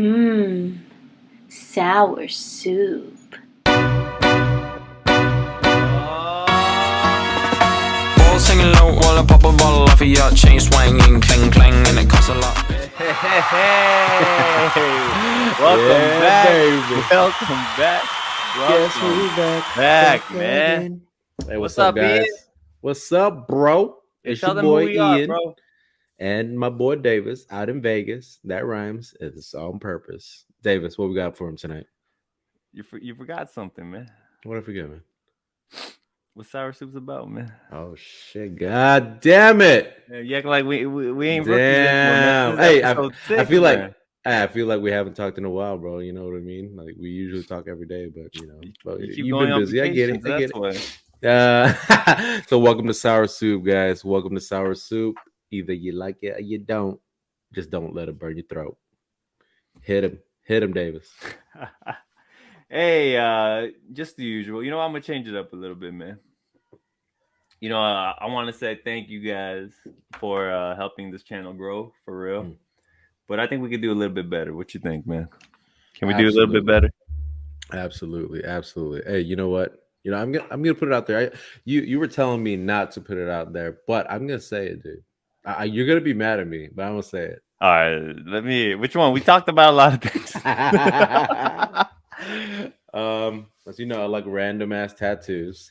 Mmm, sour soup. Balls hanging low while I pop a bottle off of your chain swinging, clang clang, and it costs a lot. Hey, welcome back, baby. Welcome back. Guess who's back, man. Hey, what's up, guys? Ian? What's up, bro? It's Tell your them boy who we are, Ian bro. and my boy Davis out in Vegas. That rhymes. It's on purpose. Davis, what we got for him tonight? You forgot something, man. What I forget, man? What sour soup's about, man? Oh shit! God damn it! Yeah, you act like we ain't damn. rookies anymore, man. Hey, I feel like we haven't talked in a while, bro. You know what I mean? Like we usually talk every day, but you you've been busy. I get it. That's why. So welcome to Sour Soup, guys. Welcome to Sour Soup. Either you like it or you don't. Just don't let it burn your throat. Hit him, Davis. Hey, just the usual. You know, I'm gonna change it up a little bit, man. You know, I want to say thank you guys for helping this channel grow, for real. But I think we could do a little bit better. What you think, man? Can we do a little bit better? Absolutely. Hey, you know what? You know, I'm gonna put it out there. You were telling me not to put it out there, but I'm gonna say it, dude. You're gonna be mad at me, but I'm gonna say it. All right, which one? We talked about a lot of things. As you know, I like random ass tattoos.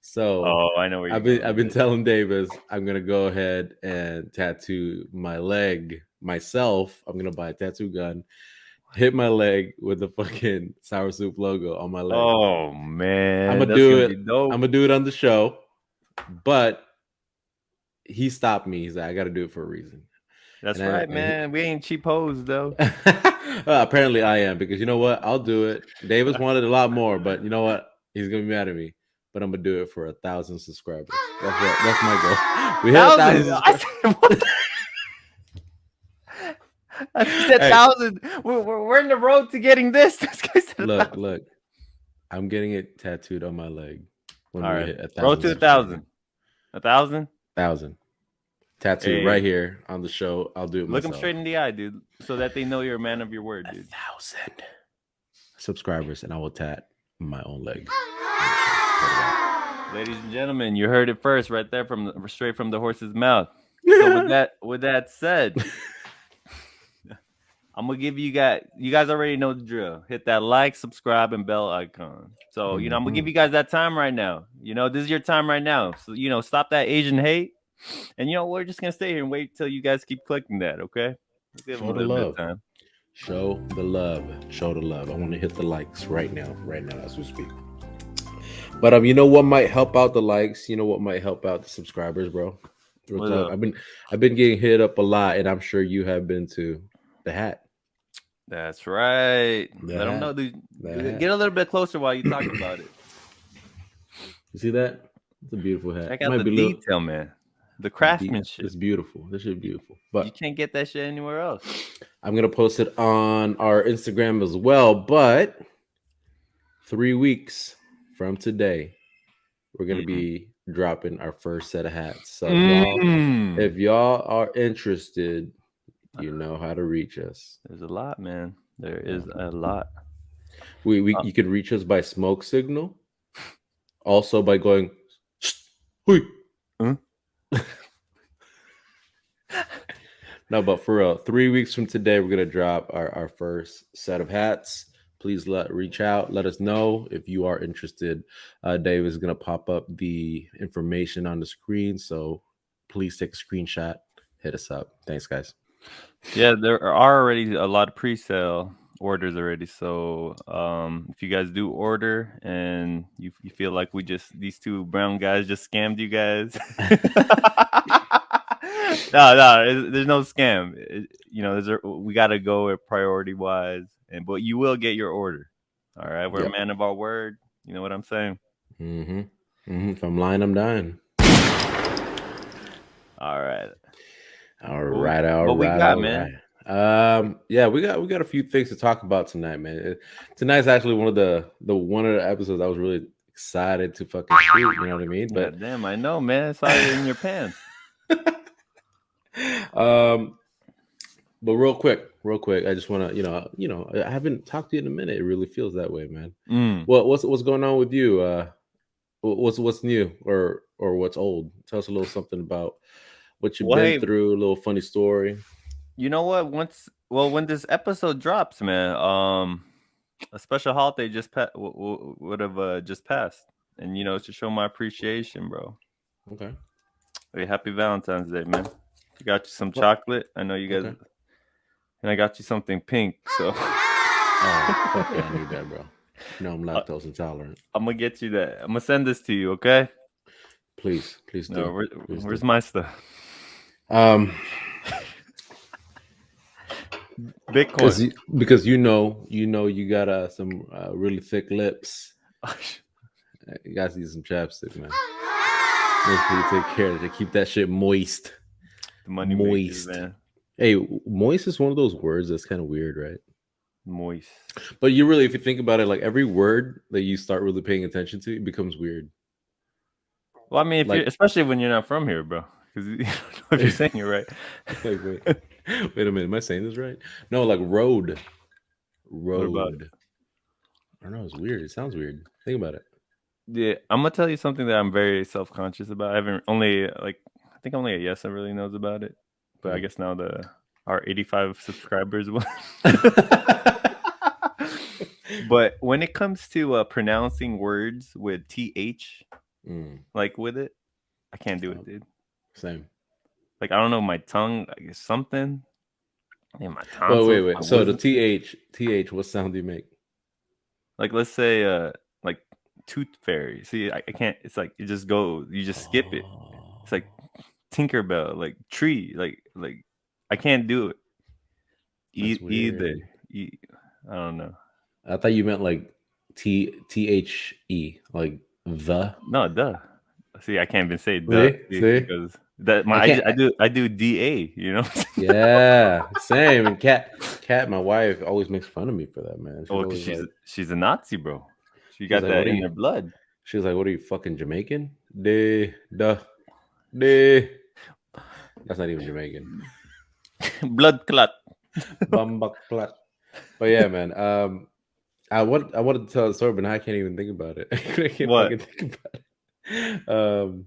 So I know where I've been telling Davis I'm gonna go ahead and tattoo my leg myself. I'm gonna buy a tattoo gun, hit my leg with the fucking Sour Soup logo on my leg. Oh man, I'm gonna do it. I'm gonna do it on the show, but he stopped me. He's like, I got to do it for a reason. That's right, man. We ain't cheap hoes though. Apparently, I am, because you know what? I'll do it. Davis wanted a lot more, but you know what? He's gonna be mad at me. But I'm gonna do it for 1,000 subscribers. That's my goal. We hit 1,000 subscribers. I said 1,000. We're in the road to getting this. This guy said look. I'm getting it tattooed on my leg when we hit 1,000. Road to 1,000. 1,000? 1,000. Tattoo right here on the show. I'll do it myself. Look them straight in the eye, dude, so that they know you're a man of your word, dude. 1,000 subscribers, and I will tat my own leg. Ladies and gentlemen, you heard it first, right there, straight from the horse's mouth. So with that said, I'm gonna give you guys. You guys already know the drill. Hit that like, subscribe, and bell icon. So you know I'm gonna give you guys that time right now. You know this is your time right now. So you know stop that Asian hate, and you know we're just gonna stay here and wait till you guys keep clicking that. Okay. Give them a little bit of time. Show the love. Show the love. I want to hit the likes right now as we speak. But you know what might help out the likes? You know what might help out the subscribers, bro? I've been getting hit up a lot, and I'm sure you have been too. The hat. That's right. Let them know, dude. Get a little bit closer while you talk about it. You see that? It's a beautiful hat. Check out the detail, man. The craftsmanship. It's beautiful. This shit is beautiful. But you can't get that shit anywhere else. I'm gonna post it on our Instagram as well. But 3 weeks from today, we're gonna be dropping our first set of hats. So if y'all are interested, you know how to reach us. There's a lot, man. There is a lot. You can reach us by smoke signal. Also by going, No, but for real, 3 weeks from today, we're gonna drop our first set of hats. Please reach out. Let us know if you are interested. Dave is gonna pop up the information on the screen, so please take a screenshot. Hit us up. Thanks, guys. Yeah, there are already a lot of pre-sale orders already. So if you guys do order and you feel like these two brown guys just scammed you guys, no, there's no scam. We got to go priority wise, but you will get your order. All right, we're a man of our word. You know what I'm saying? If I'm lying, I'm dying. All right. All right. What we got, man? Yeah, we got a few things to talk about tonight, man. Tonight's actually one of the episodes I was really excited to fucking shoot. You know what I mean? But damn, I know, man. It's all in your pants. But real quick, real quick, I just want to, I haven't talked to you in a minute. It really feels that way, man. Mm. What's going on with you? What's new or what's old? Tell us a little something about what you've Well, been hey, through. A little funny story. you know what? When this episode drops, man, a special holiday would have just passed, and to show my appreciation, bro. Okay. Hey, happy Valentine's Day, man. I got you some Well, chocolate. I know you guys, okay. and I got you something pink. So Oh, fuck yeah, I need that, bro. No, I'm lactose intolerant. I'm gonna get you that. I'm gonna send this to you, okay? Please No, do. Please where's do. my stuff? Um, Bitcoin. because you got some really thick lips. You guys need some chapstick, man. Make sure you take care to keep that shit moist. The money makers, man. Hey, moist is one of those words that's kind of weird, right? Moist. But you really, if you think about it, like every word that you start really paying attention to, it becomes weird. Well, I mean, if Like- you're, especially when you're not from here, bro, because you don't know if you're saying it right. Like, wait a minute, am I saying this right? No, like road. What about it? I don't know, it's weird. It sounds weird. Think about it. Yeah, I'm gonna tell you something that I'm very self-conscious about. I haven't I think only a Yesa really knows about it, but I guess now our 85 subscribers will. But when it comes to pronouncing words with th, like with it, I can't do it, dude. Same. Like I don't know, my tongue, like something. Yeah, my tongue. Wait. So the th, what sound do you make? Like let's say like tooth fairy. See, I can't. It's like it just goes. You just skip it. It's like Tinkerbell, like tree, like I can't do it. Either. I don't know. I thought you meant like the, No, duh. See, I can't even say See? duh See? because that I do da. You know. Yeah, same. And Cat, my wife always makes fun of me for that, man. Oh, because she's a Nazi, bro. She got like, that what are in you- her blood. She was like, "What are you, fucking Jamaican?" De. That's not even Jamaican. Blood clot. Bumbuck plat. But yeah, man. I wanted to tell a story, but now I can't even think about it. I can't What? fucking think about it.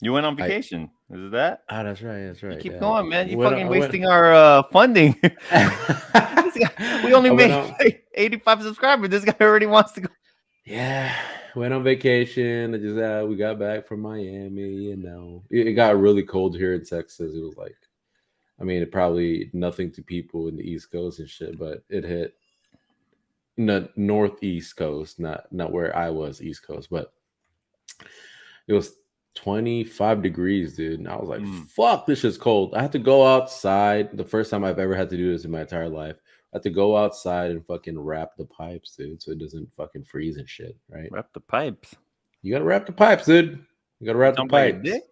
You went on vacation. Is it that? Oh, that's right. You keep yeah. going, man. You When fucking I wasting our funding. We only I went made on- like 85 subscribers. This guy already wants to go. Yeah, went on vacation. We got back from Miami. It got really cold here in Texas. It was like, I mean, it probably nothing to people in the East Coast and shit, but it hit northeast coast, not where I was, East Coast, but it was 25 degrees, dude. And I was like, fuck, this shit's cold. I had to go outside. The first time I've ever had to do this in my entire life. I had to go outside and fucking wrap the pipes, dude, so it doesn't fucking freeze and shit, right? Wrap the pipes. You gotta wrap the pipes, dude. You gotta wrap the Talking about your pipes. dick?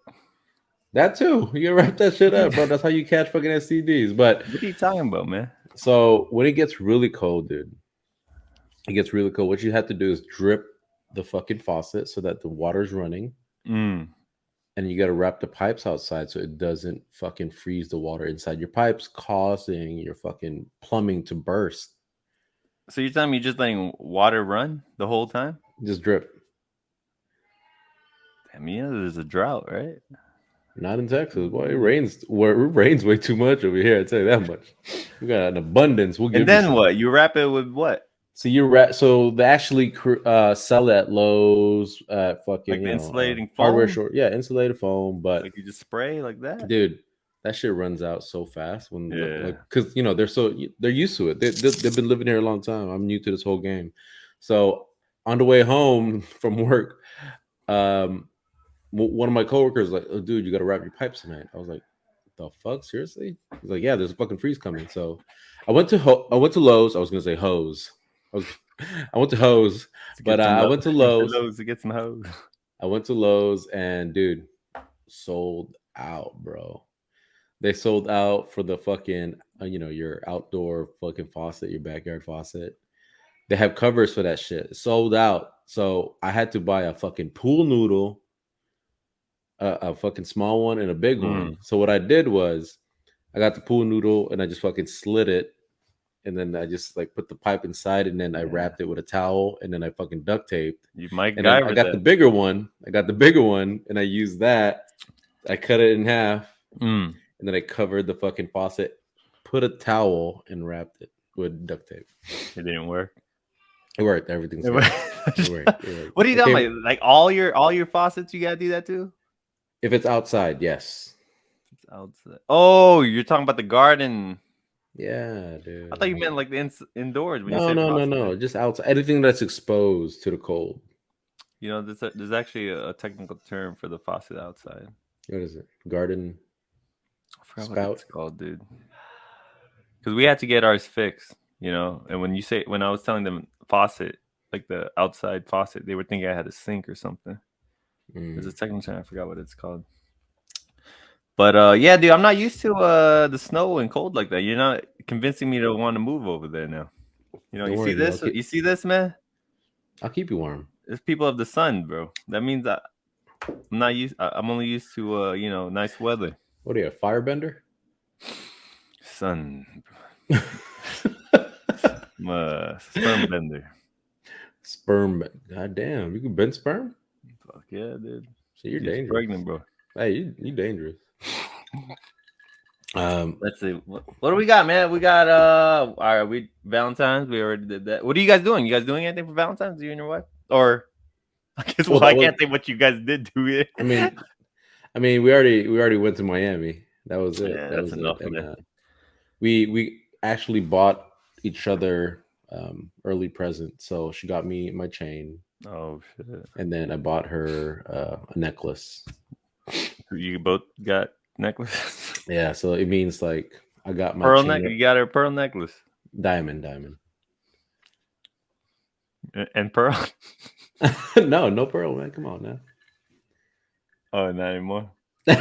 That too. You gotta wrap that shit up, bro. That's how you catch fucking STDs. But What are you talking about, man? so when it gets really cold, dude, it gets really cold. What you have to do is drip the fucking faucet so that the water's running. And you got to wrap the pipes outside so it doesn't fucking freeze the water inside your pipes, causing your fucking plumbing to burst. So you're telling me just letting water run the whole time? Just drip. Damn, there's a drought, right? Not in Texas. Boy, it rains. It rains way too much over here. I tell you that much. We got an abundance. We'll give. And then what? You wrap it with what? So So they actually sell at Lowe's at fucking Like the insulating foam? hardware store. Yeah, insulated foam. But Like you just spray like that? dude, that shit runs out so fast when Yeah. because they're used to it. They've been living here a long time. I'm new to this whole game. So on the way home from work, one of my coworkers was like, "Oh, dude, you got to wrap your pipes tonight." I was like, "The fuck, seriously?" He's like, "Yeah, there's a fucking freeze coming." So I went to Lowe's. I was gonna say hose. I went to hose, but I went to Lowe's to get some hose. I went to Lowe's and dude, sold out, bro. They sold out for the fucking, your outdoor fucking faucet, your backyard faucet. They have covers for that shit. Sold out. So I had to buy a fucking pool noodle, a fucking small one and a big one. So what I did was I got the pool noodle and I just fucking slit it. And then I just like put the pipe inside and then I wrapped it with a towel and then I fucking duct taped. You Mike And then I Guyver got that. the bigger one. I got the bigger one and I used that. I cut it in half and then I covered the fucking faucet, put a towel and wrapped it with duct tape. It didn't work. It worked. Everything's It good. worked. It worked. It worked. What are you talking about? Like all your faucets, you gotta do that too? If it's outside, yes. It's outside. Oh, you're talking about the garden. Yeah, dude. I thought you meant like the indoors. When you No, said no, no, faucet. no. Just outside. Anything that's exposed to the cold. You know, there's actually a technical term for the faucet outside. What is it? Garden I forgot spout? what it's called, dude. Because we had to get ours fixed, you know. And when I was telling them faucet, like the outside faucet, they were thinking I had a sink or something. There's a technical term. I forgot what it's called. But yeah, dude, I'm not used to the snow and cold like that. You're not convincing me to want to move over there now. You know, Don't you worry, see bro. this? You see this, man? I'll keep you warm. It's people of the sun, bro. That means I'm not used. I'm only used to you know, nice weather. What are you, a firebender? Sun. Sperm bender. Sperm. God damn, you can bend sperm? Fuck yeah, dude. So you're She's dangerous. pregnant, bro. Hey, you dangerous. Let's see. What do we got, man? We got all right, we Valentine's. We already did that. What are you guys doing? You guys doing anything for Valentine's? You and your wife? Or I guess I can't say what you guys did do it. I mean, we already went to Miami. That was it. Yeah, that that's was enough, it. man. And, we actually bought each other early present. So she got me my chain. Oh shit! And then I bought her a necklace. You both got necklaces? Yeah, so it means like I got my pearl chain necklace. You got her pearl necklace. Diamond. And pearl? No pearl, man. Come on now. Oh, not anymore. This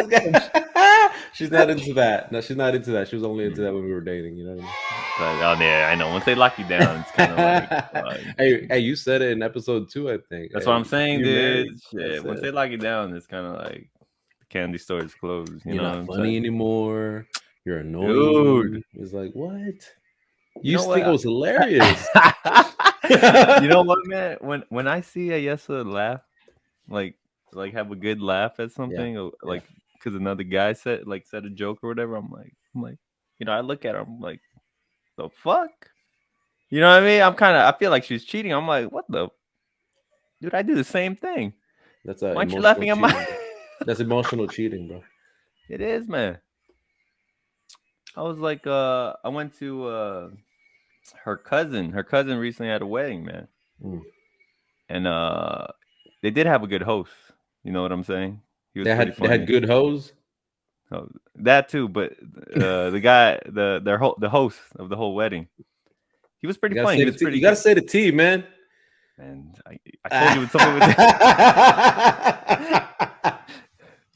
guy. She's not into that. No, she's not into that. She was only into that when we were dating. You know what I mean? Oh yeah, I know. Once they lock you down, it's kind of like. Hey, you said it in episode 2, I think. That's hey, what I'm saying, dude. Shit. Once it. they lock you down, it's kind of like the candy store is closed. You're know not what I'm funny saying? anymore. You're annoying. Dude. It's like, what? You You used know to think what? it was hilarious. You know what, man? When I see a Yessa laugh, like have a good laugh at something, or like because another guy said a joke or whatever, I'm like, you know, I look at her, I'm like, the fuck? You know what I mean? I feel like she's cheating. I'm like, what the? Dude, I do the same thing. That's Why aren't you laughing at my? That's emotional cheating, bro. It is, man. I was like, I went to her cousin. Her cousin recently had a wedding, man. And they did have a good host. You know what I'm saying? He was They had good hoes. Oh, that too, but the guy, the host of the whole wedding, he was pretty funny. You gotta say the T, man. And I told you it's something with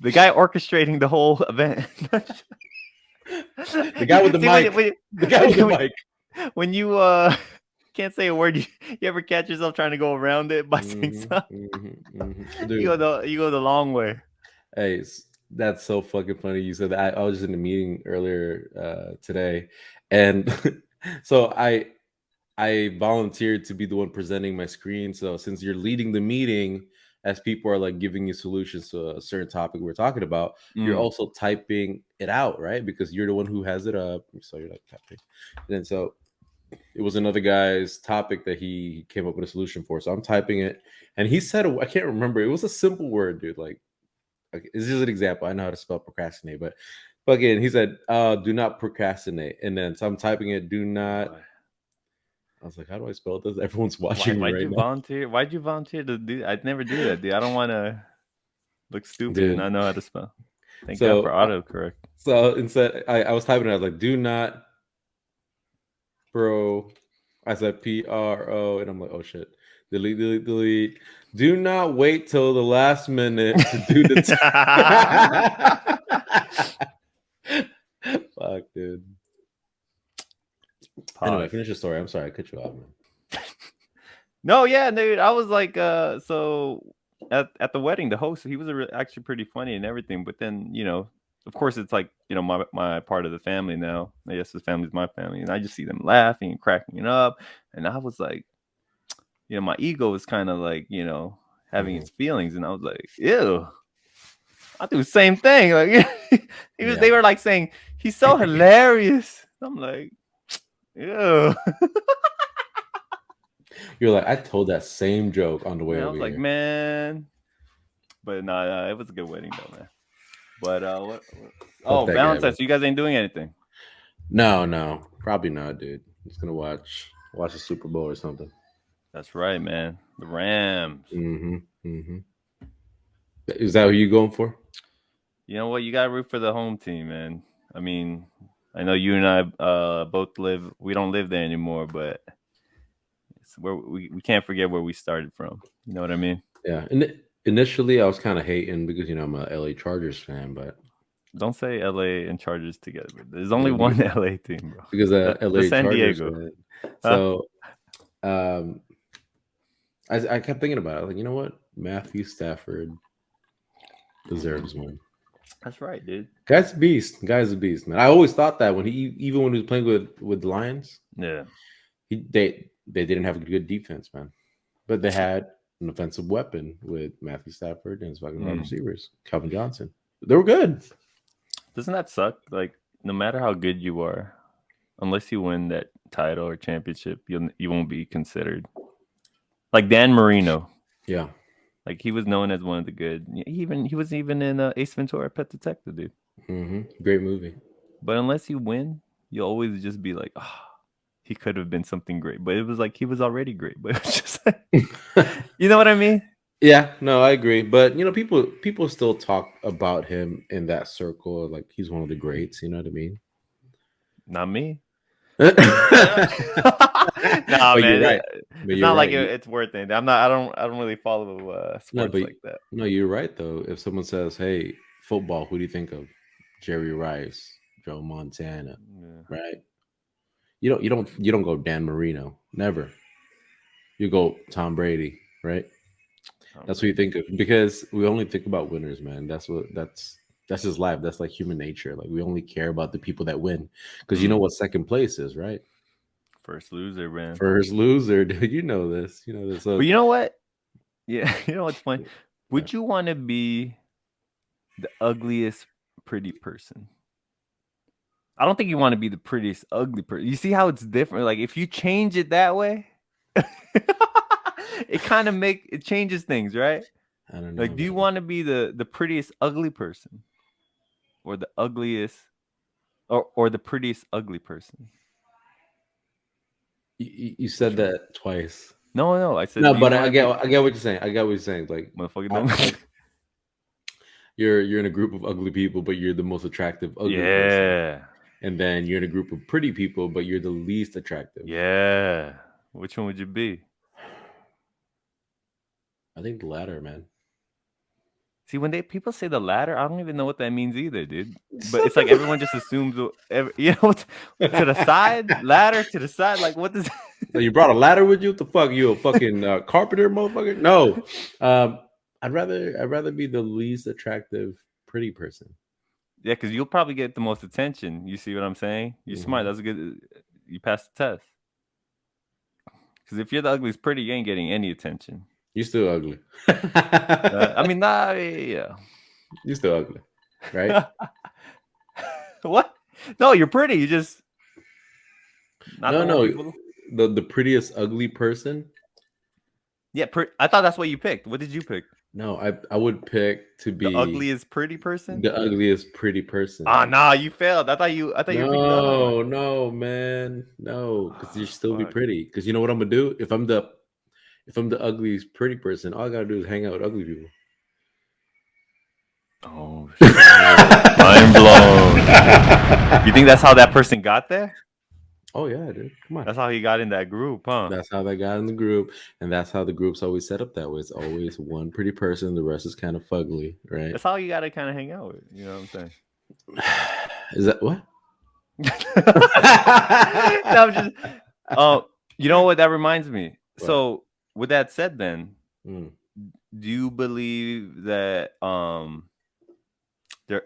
the guy orchestrating the whole event. The guy with the mic. The guy with the mic. When you can't say a word, you ever catch yourself trying to go around it by saying something? Dude, you go the long way. Hey, that's so fucking funny. You said that. I was just in a meeting earlier today, and so I volunteered to be the one presenting my screen. So since you're leading the meeting, as people are like giving you solutions to a certain topic we're talking about, you're also typing it out, right? Because you're the one who has it up. So you're like typing. And then so it was another guy's topic that he came up with a solution for. So I'm typing it, and he said, I can't remember. It was a simple word, dude. Like, okay, this is an example. I know how to spell procrastinate, but again, he said, do not procrastinate. And then so I'm typing it, do not. I was like, how do I spell this? Everyone's watching me right now. Why'd you volunteer to do that? I'd never do that, dude. I don't want to look stupid and I know how to spell. Thank God for autocorrect. So instead, I was typing it. I was like, do not I said PRO, and I'm like, oh shit. Delete. Do not wait till the last minute to do the fuck, dude. Anyway, finish your story. I'm sorry, I cut you off, man. No, yeah, dude. I was like, so at the wedding, the host, he was actually pretty funny and everything. But then, you know, of course, it's like, you know, my part of the family now. I guess the family's my family, and I just see them laughing and cracking it up, and I was like, you know, my ego was kind of like, you know, having its feelings, and I was like, ew. I do the same thing. Like they were like saying he's so hilarious. I'm like, ew. You're like, I told that same joke on the way I over was like, here. man. But no, it was a good wedding though, man. But what? Fuck that Valentine. guy, So you guys ain't doing anything? no, probably not, dude. Just gonna watch the Super Bowl or something. That's right, man. The Rams. Is that who you going for? You know what? You gotta root for the home team, man. I mean, I know you and I both live. We don't live there anymore, but it's where we can't forget where we started from. You know what I mean? Yeah. And initially, I was kind of hating because I'm a LA Chargers fan, but don't say LA and Chargers together. There's only one LA team, bro. Because LA the San Chargers Diego. fan. So, I kept thinking about it. Like, you know what? Matthew Stafford deserves one. That's right, dude. Guy's a beast. Guy's a beast, man. I always thought that when he was playing with the Lions, they didn't have a good defense, man, but they had an offensive weapon with Matthew Stafford and his fucking wide receivers, Calvin Johnson. They were good. Doesn't that suck? Like, no matter how good you are, unless you win that title or championship, you won't be considered. Like Dan Marino. Yeah. Like, he was known as one of the good. He was even in Ace Ventura: Pet Detective, dude. Great movie. But unless you win, you'll always just be like, oh, he could have been something great. But it was like he was already great. But it's just like, you know what I mean? Yeah, no, I agree. But people still talk about him in that circle, like he's one of the greats. You know what I mean? Not me. No, man. You're right. It's not like it's worth it. I don't really follow sports like that. No, you're right though. If someone says, "Hey, football, who do you think of?" Jerry Rice, Joe Montana, right? You don't go Dan Marino. Never. You go Tom Brady, right? That's what you think of, because we only think about winners, man. That's his life. That's like human nature. Like, we only care about the people that win, because you know what second place is, right? First loser, man. First loser, dude. You know this. So, but you know what? Yeah, you know what's funny? Would you want to be the ugliest pretty person? I don't think you want to be the prettiest ugly person. You see how it's different? Like, if you change it that way, it kind of it changes things, right? I don't know. Like, do you want to be the prettiest ugly person, or the ugliest, or the prettiest ugly person? You said that twice. No, I said no, but I get what you're saying. I get what you're saying. Like, motherfucker, you're in a group of ugly people, but you're the most attractive ugly person. And then you're in a group of pretty people, but you're the least attractive. Yeah. Which one would you be? I think the latter, man. See, when people say the latter, I don't even know what that means either, dude. But it's like everyone just assumes, to the side, ladder to the side. Like, what does? So you brought a ladder with you? What the fuck? You a fucking carpenter, motherfucker? No. I'd rather be the least attractive pretty person. Yeah, because you'll probably get the most attention. You see what I'm saying? You're smart. That's good. You passed the test. Because if you're the ugliest pretty, you ain't getting any attention. You're still ugly. Yeah. You're still ugly, right? What? No, you're pretty. You just the prettiest ugly person. Yeah, I thought that's what you picked. What did you pick? No, I would pick to be the ugliest pretty person. The ugliest pretty person. Nah, you failed. I thought you picked the other one. No, man, no, because you still be pretty. Because you know what I'm gonna do if I'm the ugliest pretty person, all I gotta do is hang out with ugly people. Oh, shit. Mind blown. You think that's how that person got there? Oh yeah, dude. Come on. That's how he got in that group, huh? That's how they got in the group, and that's how the group's always set up that way. It's always one pretty person, the rest is kind of fugly, right? That's how you gotta kind of hang out with. You know what I'm saying? Is that what? No, I'm just. You know what? That reminds me. What? So, with that said, then, do you believe that Do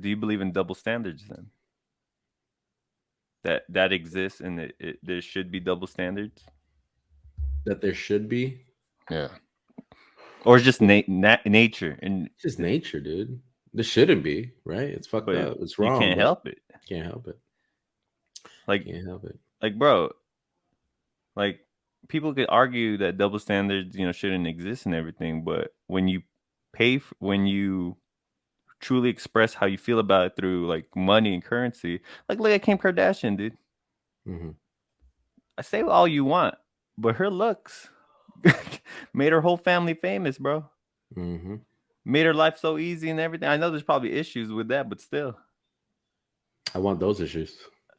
you believe in double standards then? That exists and there should be double standards? That there should be. Yeah. Or it's just nature and It's just nature, dude. This shouldn't be, right? It's fucked but up. It's you wrong. can't but help it. Can't help it. Like Can't help it. like bro, like people could argue that double standards, shouldn't exist and everything, but when you when you truly express how you feel about it through like money and currency, like look at Kim Kardashian, dude. Mm-hmm. I say all you want, but her looks made her whole family famous, bro. Mm-hmm. Made her life so easy and everything. I know there's probably issues with that, but still, I want those issues.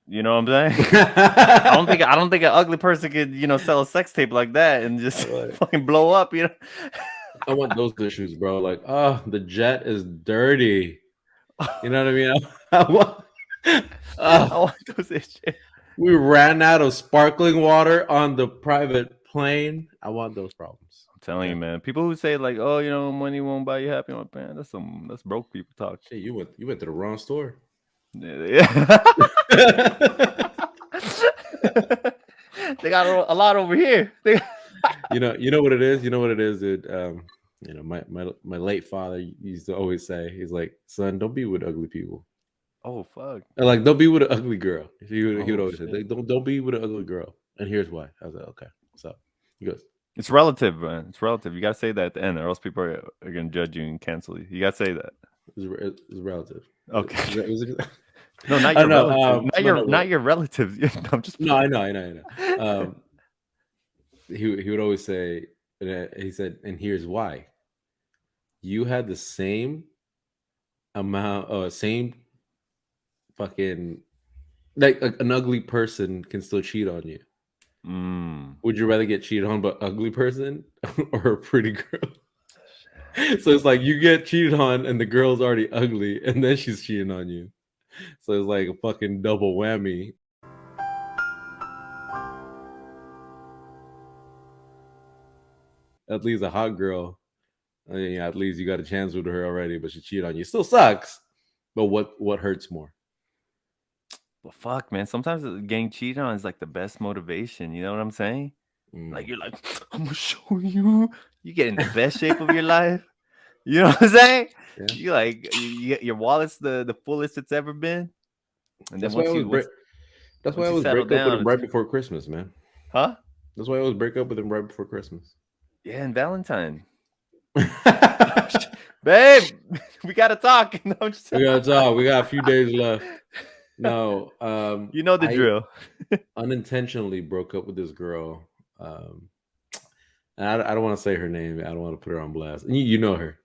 you know what I'm saying? I don't think an ugly person could, sell a sex tape like that and just fucking blow up, I want those issues, bro. Like, oh, the jet is dirty. You know what I mean? I want those issues. We ran out of sparkling water on the private plane. I want those problems. I'm telling you, man. People who say like, "Oh, money won't buy you happy," I'm like, man, that's broke people talk. Shit, you went to the wrong store. Yeah. They got a lot over here. You know what it is. You know what it is, dude. My late father used to always say, he's like, son, don't be with ugly people. Oh fuck! And like, don't be with an ugly girl. He would always say, like, don't be with an ugly girl. And here's why. I was like, okay. So he goes, it's relative, man. It's relative. You gotta say that at the end, or else people are gonna judge you and cancel you. You gotta say that. It's relative. Okay. No, not your relative. Not your relatives. I'm just. No, I know. He would always say, he said, and here's why. You had the same amount, same fucking, like an ugly person can still cheat on you. Would you rather get cheated on by an ugly person or a pretty girl? So it's like you get cheated on and the girl's already ugly and then she's cheating on you. So it's like a fucking double whammy. At least a hot girl, at least you got a chance with her already, but she cheated on you. Still sucks. But what hurts more? Well, fuck, man. Sometimes getting cheated on is like the best motivation. You know what I'm saying? Like you're like, I'm gonna show you. You get in the best shape of your life. You know what I'm saying? Yeah. You like your wallet's the fullest it's ever been. And then that's why I always break up with him right before Christmas, man. Huh? That's why I always break up with him right before Christmas. Yeah, and Valentine. Babe, we gotta talk. No, we gotta talk. We got a few days left. No, you know the drill. Unintentionally broke up with this girl. And I don't want to say her name. I don't want to put her on blast. You know her.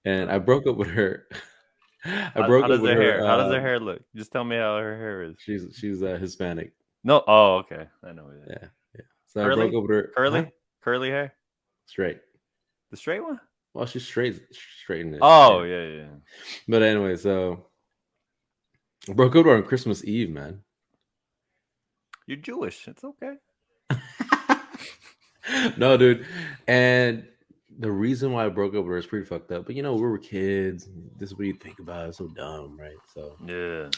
And I broke up with her. How does her hair look? Just tell me how her hair is. She's Hispanic. No. Oh, okay. I know it. Yeah. So curly? I broke up with her. Curly hair. Straight. The straight one? Well, she's straightened it. Oh, yeah. But anyway, so I broke up with her on Christmas Eve, man. You're Jewish. It's okay. No, dude. And the reason why I broke up with her is pretty fucked up. But we were kids. This is what you think about. It's so dumb, right? So yeah.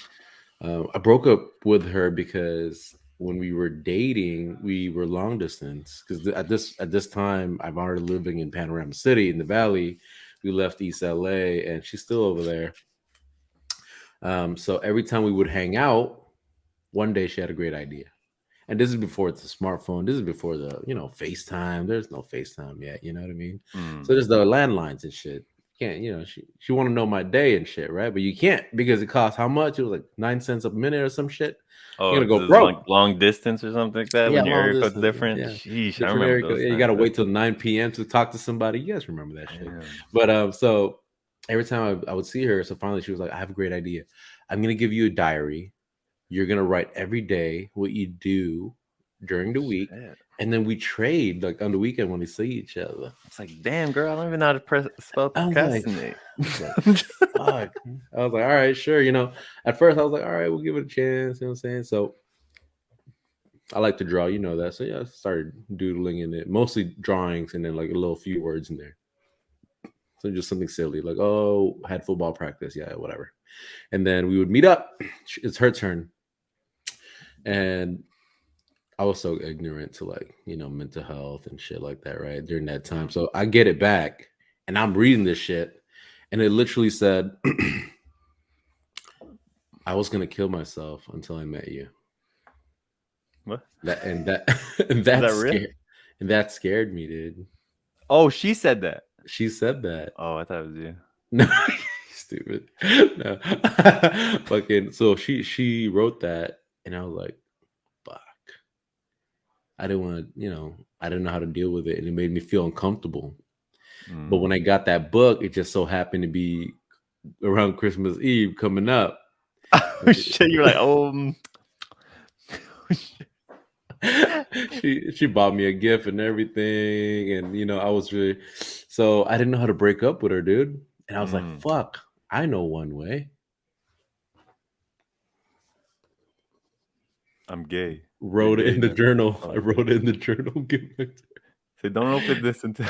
I broke up with her because when we were dating, we were long distance. Because at this time, I'm already living in Panorama City in the Valley. We left East LA, and she's still over there. So every time we would hang out, one day she had a great idea. And this is before the smartphone. This is before the, FaceTime. There's no FaceTime yet. You know what I mean? So there's the landlines and shit. You can't, she want to know my day and shit, right? But you can't because it costs how much? It was like 9 cents a minute or some shit. Oh, you're gonna go broke. Long distance or something like that. Yeah, when your area code's different. Yeah. Sheesh, different I remember those you gotta wait till 9 p.m. to talk to somebody. You guys remember that shit? Yeah. But so every time I would see her, so finally she was like, I have a great idea. I'm gonna give you a diary. You're gonna write every day what you do during the week, and then we trade like on the weekend when we see each other. It's like, damn, girl, I don't even know how to spell procrastinate. Fuck. I was like, all right, sure. At first I was like, all right, we'll give it a chance. You know what I'm saying? So I like to draw, that. So yeah, I started doodling in it, mostly drawings, and then like a little few words in there. So just something silly, like, oh, had football practice, yeah, whatever. And then we would meet up. It's her turn, and I was so ignorant to like, mental health and shit like that, right? During that time. So I get it back and I'm reading this shit, and it literally said, I was gonna kill myself until I met you. What? And that real? That scared me, dude. Oh, she said that. She said that. Oh, I thought it was you. No, stupid. No. Fucking so she wrote that, and I was like, fuck. I didn't want to, I didn't know how to deal with it, and it made me feel uncomfortable. But when I got that book, it just so happened to be around Christmas Eve coming up. Oh shit! You're like, oh. She bought me a gift and everything, and I was really, so I didn't know how to break up with her, dude. And I was like, fuck, I know one way. I'm gay. Wrote it in the journal. I wrote it in the journal. So don't open this until.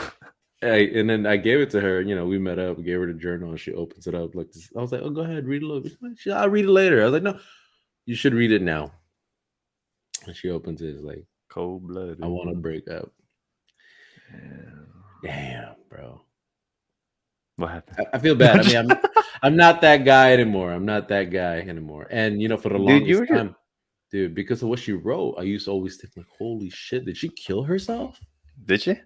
Hey, and then I gave it to her. We met up, gave her the journal, and she opens it up like this. I was like, oh, go ahead, read a little bit. I'll read it later. I was like, no, you should read it now. And she opens it, it's like, cold blooded. I want to break up. Damn, bro. What happened? I feel bad. I mean, I'm not that guy anymore. And for the longest time, dude, because of what she wrote, I used to always think like, holy shit, did she kill herself? Did she?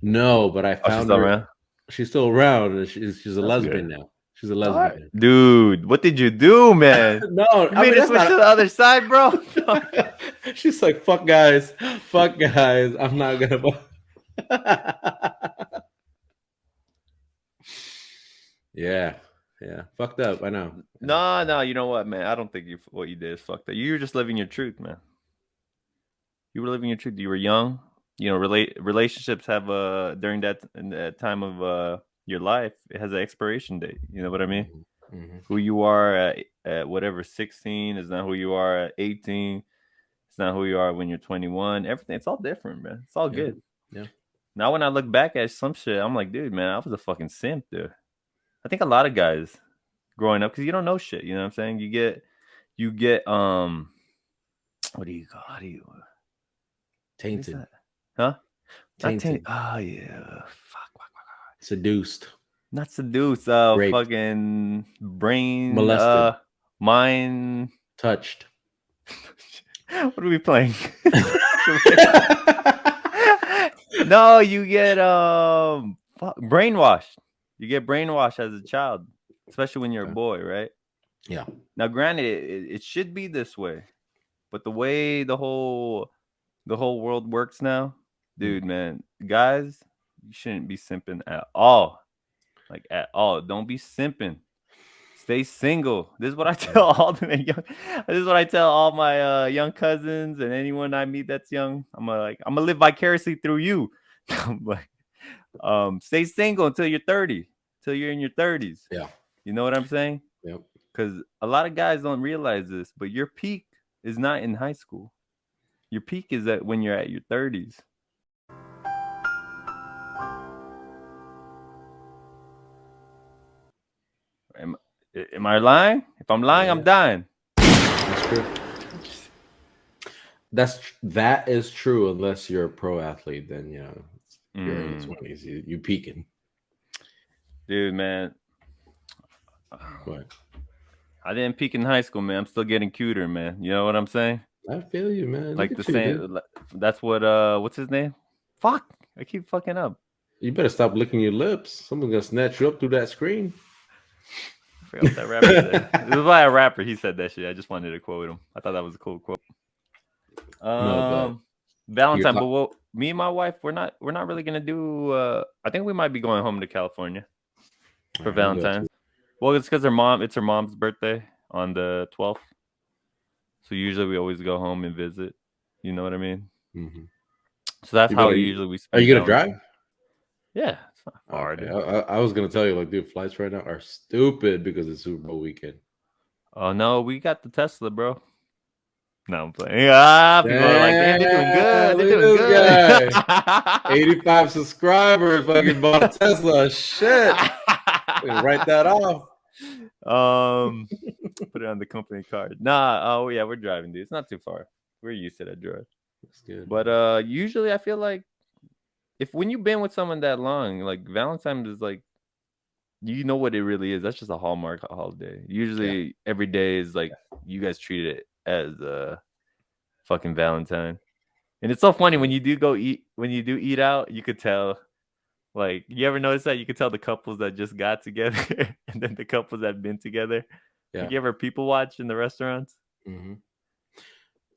No, but I found her. Around? She's still around, and she's a lesbian now. She's a lesbian. Dude, what did you do, man? No, you made her switch to the other side, bro. She's like, fuck guys. I'm not gonna. Yeah, fucked up. I know. No, you know what, man? I don't think what you did is fucked up. You were just living your truth, man. You were living your truth. You were young. Relationships have during that time of your life, it has an expiration date. You know what I mean? Mm-hmm. Who you are at whatever 16 is not who you are at 18. It's not who you are when you're 21. Everything, it's all different, man. It's all good. Yeah. Now when I look back at some shit, I'm like, dude, man, I was a fucking simp, dude. I think a lot of guys growing up, because you don't know shit. You know what I'm saying? You get what do you call? How do you? Tainted. Huh? Tainted. Oh yeah. Fuck. Seduced. Not seduced. Raped. Fucking brain. Molested. Mind. Touched. What are we playing? No, you get brainwashed. You get brainwashed as a child, especially when you're a boy, right? Yeah. Now, granted, it should be this way, but the way the whole world works now, dude, man, guys, you shouldn't be simping at all. Like at all. Don't be simping. Stay single. This is what I tell all the young. This is what I tell all my young cousins and anyone I meet that's young. I'm gonna live vicariously through you. I'm like, stay single until you're 30, till you're in your 30s. Yeah. You know what I'm saying? Yep. Because a lot of guys don't realize this, but your peak is not in high school. Your peak is when you're at your 30s. Am I lying? If I'm lying, I'm dying. That's true. That is true unless you're a pro athlete. Then you're in your 20s. You peaking, dude, man. What? I didn't peak in high school, man. I'm still getting cuter, man. You know what I'm saying? I feel you, man. Like the same. Dude. That's what. What's his name? Fuck! I keep fucking up. You better stop licking your lips. Someone's gonna snatch you up through that screen. I forgot what that rapper said. It was by a rapper. He said that shit. I just wanted to quote him. I thought that was a cool quote. Valentine, but me and my wife, we're not really gonna do. I think we might be going home to California for Valentine's. Well, it's because it's her mom's birthday on the 12th. So usually we always go home and visit. You know what I mean? Mm-hmm. So that's how usually we spend. Are you gonna drive? Yeah, it's not hard. Okay. I was gonna tell you, like, dude, flights right now are stupid because it's Super Bowl weekend. Oh no, we got the Tesla, bro. No, I'm playing. Yeah, people are like, man, they're doing good. They're doing good. Guy. 85 subscribers, fucking bought a Tesla. Shit. Write that off. Put it on the company card. Nah, oh yeah, we're driving, dude. It's not too far. We're used to that drive. That's good. But usually I feel like when you've been with someone that long, like Valentine is like, you know what it really is. That's just a Hallmark holiday. Usually every day is like you guys treat it as a fucking Valentine. And it's so funny when you do eat out, you could tell. Like, you ever notice that? You could tell the couples that just got together and then the couples that have been together. Yeah. Like, you ever people watch in the restaurants? Mm-hmm.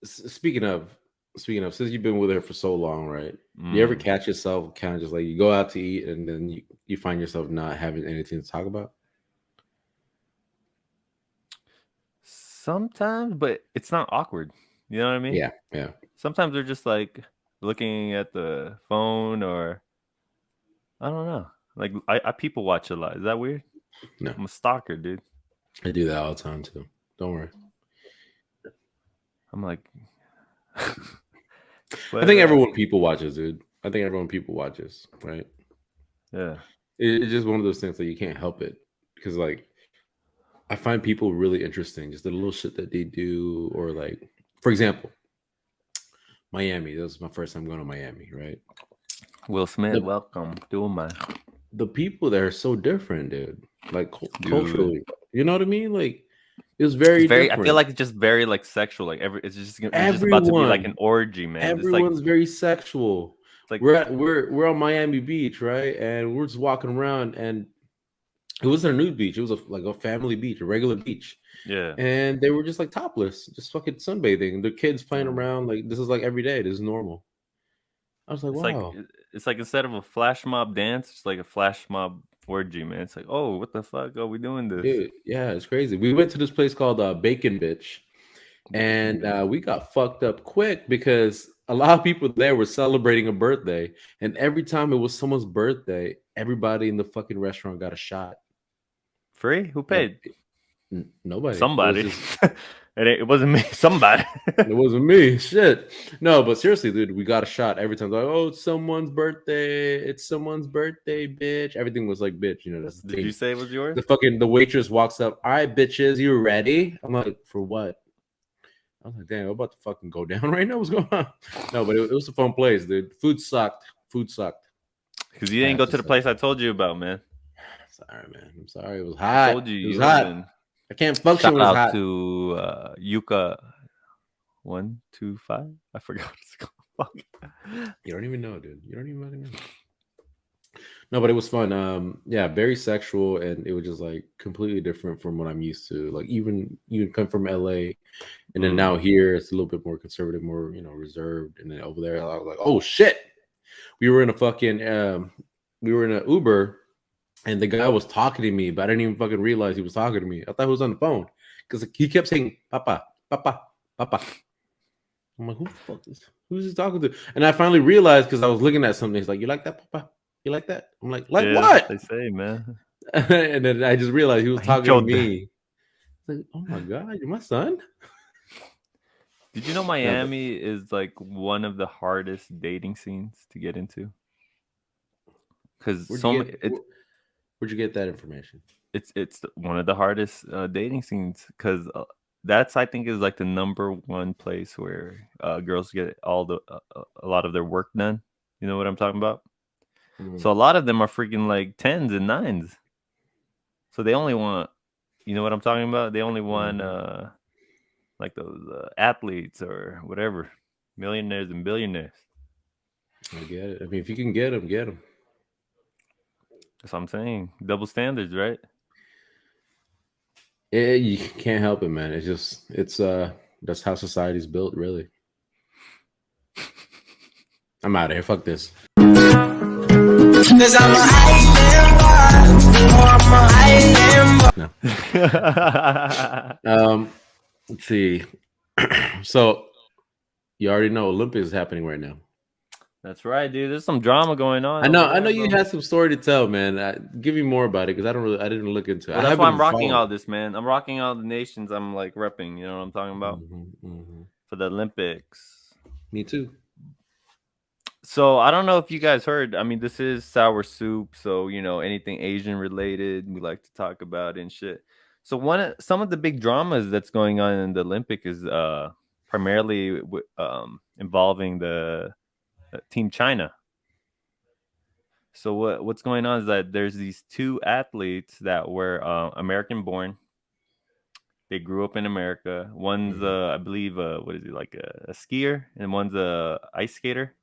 Speaking of, since you've been with her for so long, right? You ever catch yourself kind of just like you go out to eat and then you find yourself not having anything to talk about? Sometimes, but it's not awkward. You know what I mean? Yeah, yeah. Sometimes they're just like looking at the phone or I don't know. Like I people watch a lot. Is that weird? No. I'm a stalker, dude. I do that all the time too. Don't worry. I'm like I think everyone people watches, dude. I think everyone people watches, right? Yeah. It's just one of those things that you can't help it. Because like I find people really interesting, just the little shit that they do, or like, for example, Miami. This was my first time going to Miami, right? Will Smith, welcome. Doing my the people there are so different, dude. Like culturally, you know what I mean? Like it was very different. I feel like it's just very like sexual. Like it's just about to be like an orgy, man. Everyone's like, very sexual. It's like we're on Miami Beach, right? And we're just walking around, and it wasn't a nude beach. It was like a family beach, a regular beach. Yeah. And they were just like topless, just fucking sunbathing. The kids playing around. Like this is like every day. This is normal. I was like, wow. It's like instead of a flash mob dance, it's like a flash mob orgy, man. It's like, oh, what the fuck are we doing this? Dude, yeah, it's crazy. We went to this place called Bacon Bitch, and we got fucked up quick because a lot of people there were celebrating a birthday, and every time it was someone's birthday, everybody in the fucking restaurant got a shot. Free? Who paid? Nobody. Somebody. It wasn't me. Somebody. It wasn't me. Shit. No, but seriously, dude, we got a shot every time. Like, oh, it's someone's birthday. It's someone's birthday, bitch. Everything was like, bitch. You know, that's the Did thing. you say it was yours? The waitress walks up. All right, bitches, you ready? I'm like, for what? I was like, damn, I'm about to fucking go down right now. What's going on? No, but it was a fun place, dude. Food sucked. Because you didn't go to the place I told you about, man. Sorry, man. I'm sorry. It was hot. I told you. It was hot. I can't function when it's hot. Shout out to Yuka 125. I forgot what it's called. You don't even know, dude. You don't even fucking know. No, but it was fun. Yeah, very sexual, and it was just like completely different from what I'm used to. Like even come from LA, and then now here it's a little bit more conservative, more reserved. And then over there, I was like, oh shit. We were in an Uber. And the guy was talking to me, but I didn't even fucking realize he was talking to me. I thought he was on the phone because he kept saying, Papa, Papa, Papa. I'm like, who the fuck is? Who's he talking to? And I finally realized because I was looking at something. He's like, you like that, Papa? You like that? I'm like what? They say, man. And then I just realized he was talking to me. Like, oh my God, you're my son? Did you know Miami is like one of the hardest dating scenes to get into? Because where'd you get that information? It's one of the hardest dating scenes because that's I think is like the number one place where girls get a lot of their work done. You know what I'm talking about? So a lot of them are freaking like 10s and 9s. So they only want, you know what I'm talking about? They only want like those athletes or whatever, millionaires and billionaires. I get it. I mean, if you can get them, get them. That's what I'm saying. Double standards, right? Yeah, you can't help it, man. It's that's how society's built, really. I'm out of here. Fuck this. No. Let's see. So you already know Olympics is happening right now. That's right, dude. There's some drama going on. I know you had some story to tell, man. Give me more about it because I didn't look into it. Well, that's why I'm rocking all this, man. I'm rocking all the nations I'm like repping. You know what I'm talking about? for the Olympics. Me too. So I don't know if you guys heard. I mean, this is sour soup, so anything Asian related, we like to talk about and shit. So some of the big dramas that's going on in the Olympic is primarily involving the Team China. So what's going on is that there's these two athletes that were American born. They grew up in America. One's I believe what is he, like a skier, and one's a ice skater.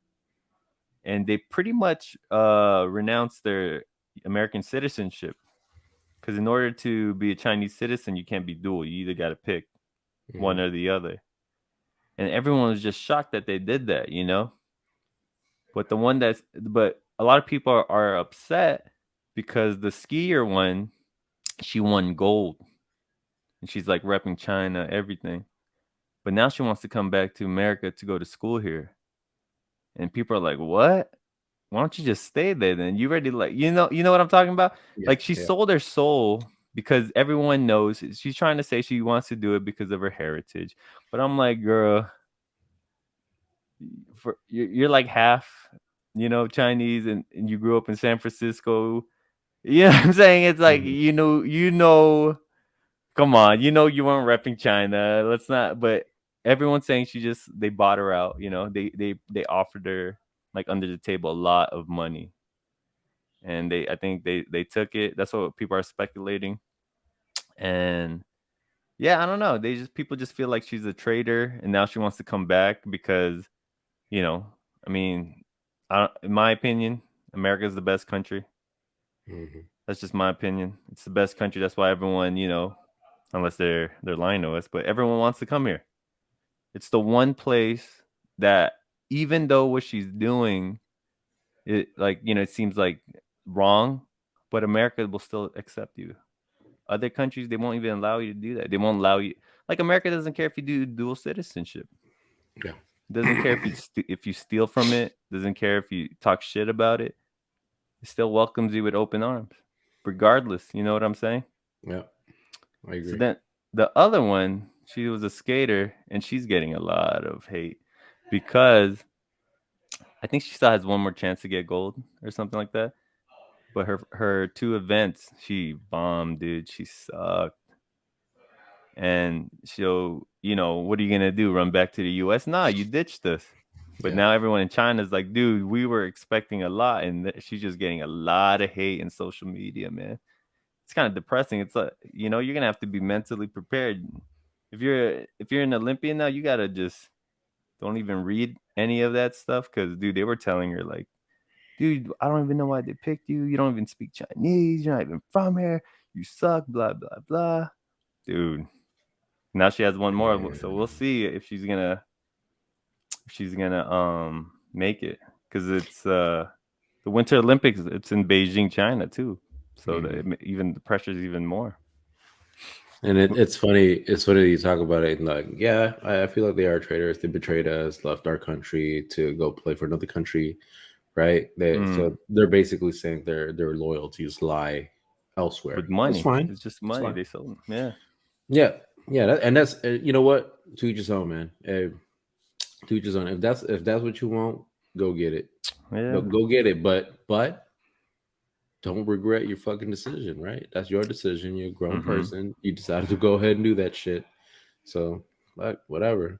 And they pretty much renounced their American citizenship, because in order to be a Chinese citizen, you can't be dual. You either got to pick one or the other. And everyone was just shocked that they did that, But but a lot of people are upset because the skier one, she won gold, and she's like repping China, everything. But now she wants to come back to America to go to school here, and people are like, "What? Why don't you just stay there then? You ready, like, you know what I'm talking about?" Like, she sold her soul because everyone knows she's trying to say she wants to do it because of her heritage. But I'm like, girl, you're like half, Chinese, and you grew up in San Francisco. You know what I'm saying? It's like, come on, you weren't repping China. Let's not. But everyone's saying they bought her out. They offered her, like, under the table, a lot of money, and I think they took it. That's what people are speculating. And yeah, I don't know. People just feel like she's a traitor, and now she wants to come back because, I mean, in my opinion, America is the best country. That's just my opinion. It's the best country. That's why everyone, unless they're lying to us, but everyone wants to come here. It's the one place that, even though what she's doing, it seems like wrong, but America will still accept you. Other countries, they won't even allow you to do that. They won't allow you. Like, America doesn't care if you do dual citizenship. Yeah. Doesn't care if you steal from it. Doesn't care if you talk shit about it. It still welcomes you with open arms, regardless. You know what I'm saying? Yeah, I agree. So then the other one, she was a skater, and she's getting a lot of hate because I think she still has one more chance to get gold or something like that. But her two events, she bombed, dude. She sucked. And so, what are you gonna do? Run back to the US? Nah, you ditched us. But now everyone in China is like, dude, we were expecting a lot, and she's just getting a lot of hate in social media, man. It's kind of depressing. It's like, you're gonna have to be mentally prepared. If you're an Olympian now, you gotta just don't even read any of that stuff, because, dude, they were telling her, like, dude, I don't even know why they picked you. You don't even speak Chinese. You're not even from here. You suck. Blah blah blah, dude. Now she has one more, so we'll see if she's gonna make it, because it's the Winter Olympics. It's in Beijing, China too, so even the pressure is even more. And it's funny. It's funny you talk about it. And, like, yeah, I feel like they are traitors. They betrayed us, left our country to go play for another country, right? So they're basically saying their loyalties lie elsewhere. With money. It's fine. It's just money. They sold them. Yeah. And that's you know what? To each his own, man. To each his own. If that's what you want, go get it. Yeah. Go get it. But don't regret your fucking decision, right? That's your decision. You're a grown person. You decided to go ahead and do that shit. So, like, whatever.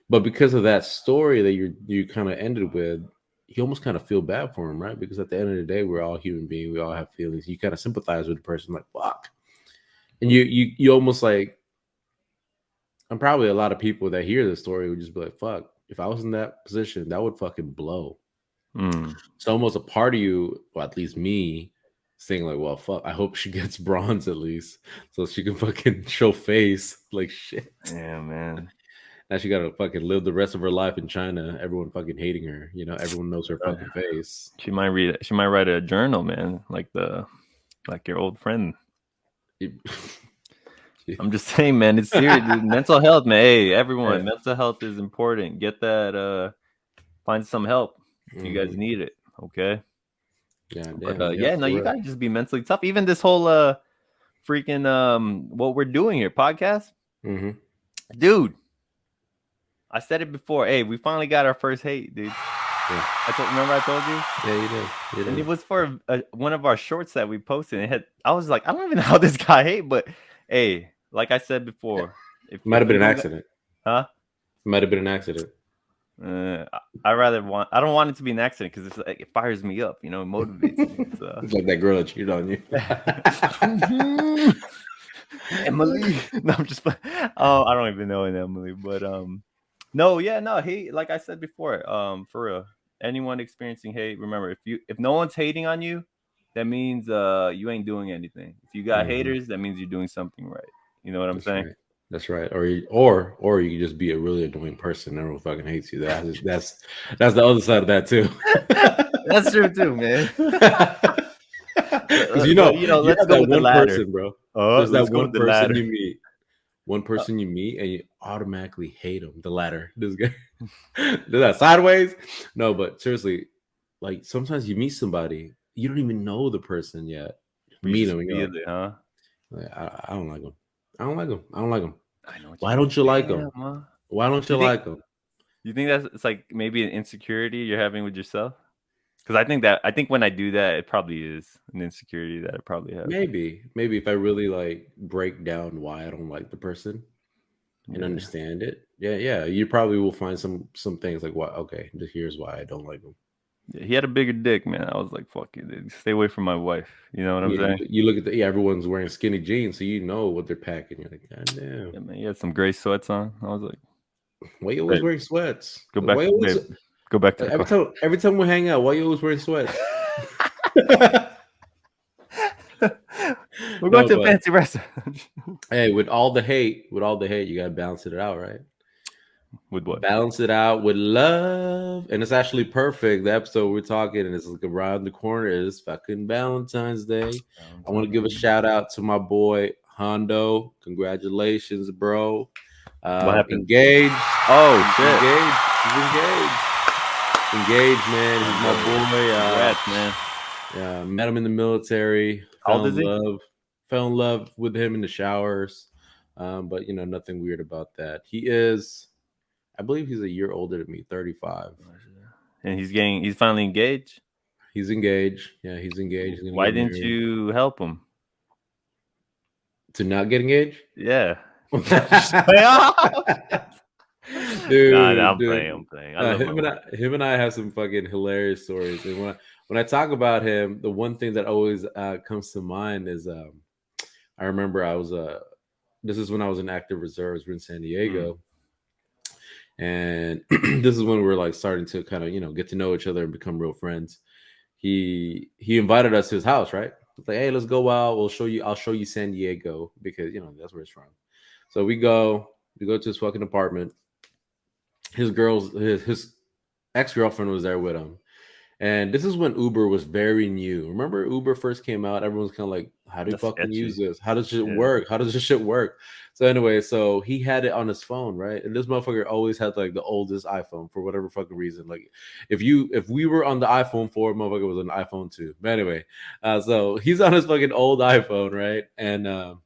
But because of that story that you kind of ended with, you almost kind of feel bad for him, right? Because at the end of the day, we're all human beings. We all have feelings. You kind of sympathize with the person, like, fuck. And you almost like, and probably a lot of people that hear this story would just be like, fuck, if I was in that position, that would fucking blow. So almost a part of you, or at least me, saying like, well, fuck, I hope she gets bronze at least, so she can fucking show face. Like, shit. Yeah, man. Now she gotta fucking live the rest of her life in China. Everyone fucking hating her. Everyone knows her fucking face. She might write a journal, man, like your old friend. I'm just saying, man, it's serious, dude. Mental health, man. Hey, everyone, mental health is important. Get that. Find some help. You guys need it, okay? Yeah, but, you gotta just be mentally tough. Even this whole freaking what we're doing here, podcast, dude. I said it before. Hey, we finally got our first hate, dude. Yeah. Remember I told you? Yeah, you did. You And did. it was for one of our shorts that we posted. I was like, I don't even know how this guy hate, but hey, like I said before, Might have been an you don't accident. huh? Might have been an accident. I don't want it to be an accident because it fires me up, you know, it motivates me. So. It's like that girl that cheated on you. Emily. No, I'm just I don't even know an Emily, but no, hate, like I said before, for real. Anyone experiencing hate, remember, if no one's hating on you, that means you ain't doing anything. If you got haters, that means you're doing something right. You know what I'm saying? Right. That's right. Or you can just be a really annoying person. Everyone fucking hates you. That's the other side of that too. That's true too, man. Because you let's have go that with the one ladder. person, bro. Let's There's that go one with the person ladder. you meet. One person you meet and you automatically hate him. The ladder. This guy. Do that sideways? No, but seriously, like sometimes you meet somebody, you don't even know the person yet. Meet them, feel it, huh? Like, I don't like him. I don't like him. I don't like him. I know. Why don't you like him? Huh? Why don't you like him? You think it's like maybe an insecurity you're having with yourself? Because I think when I do that, it probably is an insecurity that I probably have. Maybe if I really like break down why I don't like the person and understand it, yeah, you probably will find some things like, why? Okay, here's why I don't like him. Yeah, he had a bigger dick, man. I was like, fuck you, dude. Stay away from my wife. You know what I'm saying? You look at everyone's wearing skinny jeans, so you know what they're packing. You're like, God damn. Yeah, man. He had some gray sweats on. I was like, why you always wearing sweats? Go back to the car. Every time we hang out, why you always wearing sweats? We're going to a fancy restaurant. Hey, with all the hate, you gotta balance it out, right? With what? Balance it out with love. And it's actually perfect. The episode we're talking, and it's like around the corner, is fucking Valentine's Day. I want to give a shout out to my boy Hondo. Congratulations, bro. What happened? Engaged. Oh shit. He's engaged, man. He's my boy. Congrats, man. Yeah, met him in the military. How old is he? Fell in love with him in the showers. But nothing weird about that. He is, I believe he's a year older than me, 35. And he's finally engaged? He's engaged. Yeah, he's engaged. Why didn't you help him? To not get engaged? Yeah. Dude, I'm playing. Him and I have some fucking hilarious stories. And when I talk about him, the one thing that always comes to mind is I remember this is when I was in active reserves. We're in San Diego. And this is when we were like starting to kind of, get to know each other and become real friends. He invited us to his house, right? It's like, hey, let's go out. I'll show you San Diego because that's where it's from. So we go to his fucking apartment. His ex-girlfriend was there with him. And this is when Uber was very new. Remember Uber first came out? Everyone's kind of like, how do you fucking use this? How does it work? How does this shit work? So anyway, so he had it on his phone, right? And this motherfucker always had like the oldest iPhone for whatever fucking reason. Like if we were on the iPhone 4, motherfucker was on the iPhone 2. But anyway, so he's on his fucking old iPhone, right? And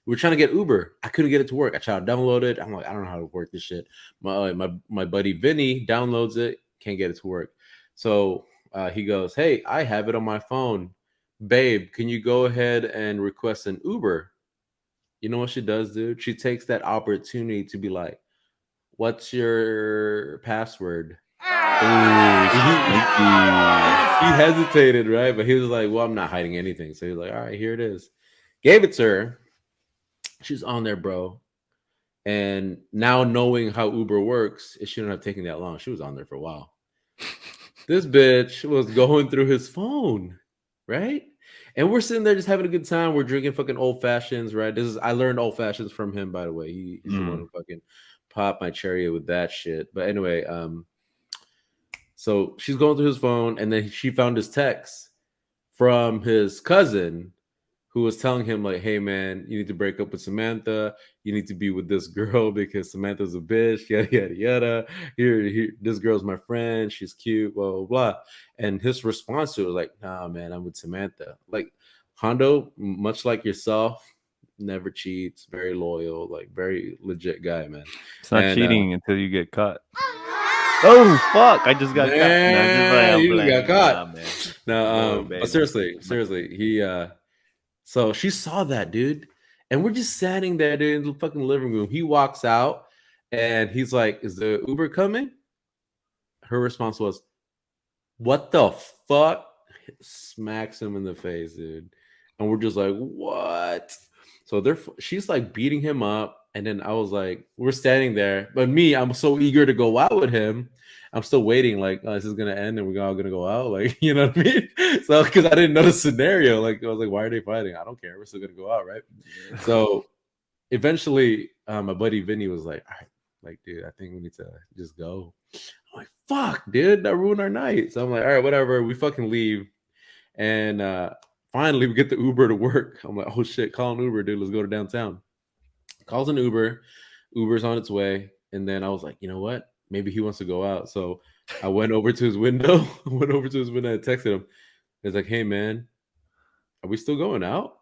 we're trying to get Uber. I couldn't get it to work. I tried to download it. I'm like, I don't know how to work this shit. My buddy Vinny downloads it. Can't get it to work. So he goes, hey, I have it on my phone. Babe, can you go ahead and request an Uber? You know what she does, dude? She takes that opportunity to be like, what's your password? He hesitated, right? But he was like, well, I'm not hiding anything. So he's like, all right, here it is. Gave it to her. She's on there, bro. And now knowing how Uber works, it shouldn't have taken that long. She was on there for a while. This bitch was going through his phone, right? And we're sitting there just having a good time. We're drinking fucking old fashions, right? I learned old fashions from him, by the way. He's the one who fucking popped my cherry with that shit. But anyway, so she's going through his phone, and then she found his text from his cousin, who was telling him like, hey man, you need to break up with Samantha. You need to be with this girl because Samantha's a bitch, yada, yada, yada. Here, this girl's my friend. She's cute, blah, blah, blah. And his response to it was like, nah, man, I'm with Samantha. Like Hondo, much like yourself, never cheats, very loyal, like very legit guy, man. It's not And, cheating until you get caught. Oh fuck! I just got caught. No, I'm just Man, playing. I'm you just got playing. caught. Nah, man. No, Whoa, but baby. seriously, he so she saw that, dude, and we're just standing there, dude, in the fucking living room. He walks out and he's like, "Is the Uber coming?" Her response was, "What the fuck?" Smacks him in the face, dude. And we're just like, "What?" So she's like beating him up. And then I was like, we're standing there. But me, I'm so eager to go out with him. I'm still waiting, like, oh, this is gonna end and we're all gonna go out. Like, you know what I mean? So because I didn't know the scenario. Like, I was like, why are they fighting? I don't care. We're still gonna go out, right? Yeah. So eventually, my buddy Vinny was like, all right, like, dude, I think we need to just go. I'm like, fuck, dude, that ruined our night. So I'm like, all right, whatever. We fucking leave. And finally we get the Uber to work. I'm like, oh shit, call an Uber, dude. Let's go to downtown. Calls an Uber. Uber's on its way. And then I was like, you know what? Maybe he wants to go out. So I went over to his window. And texted him. It's like, hey man, are we still going out?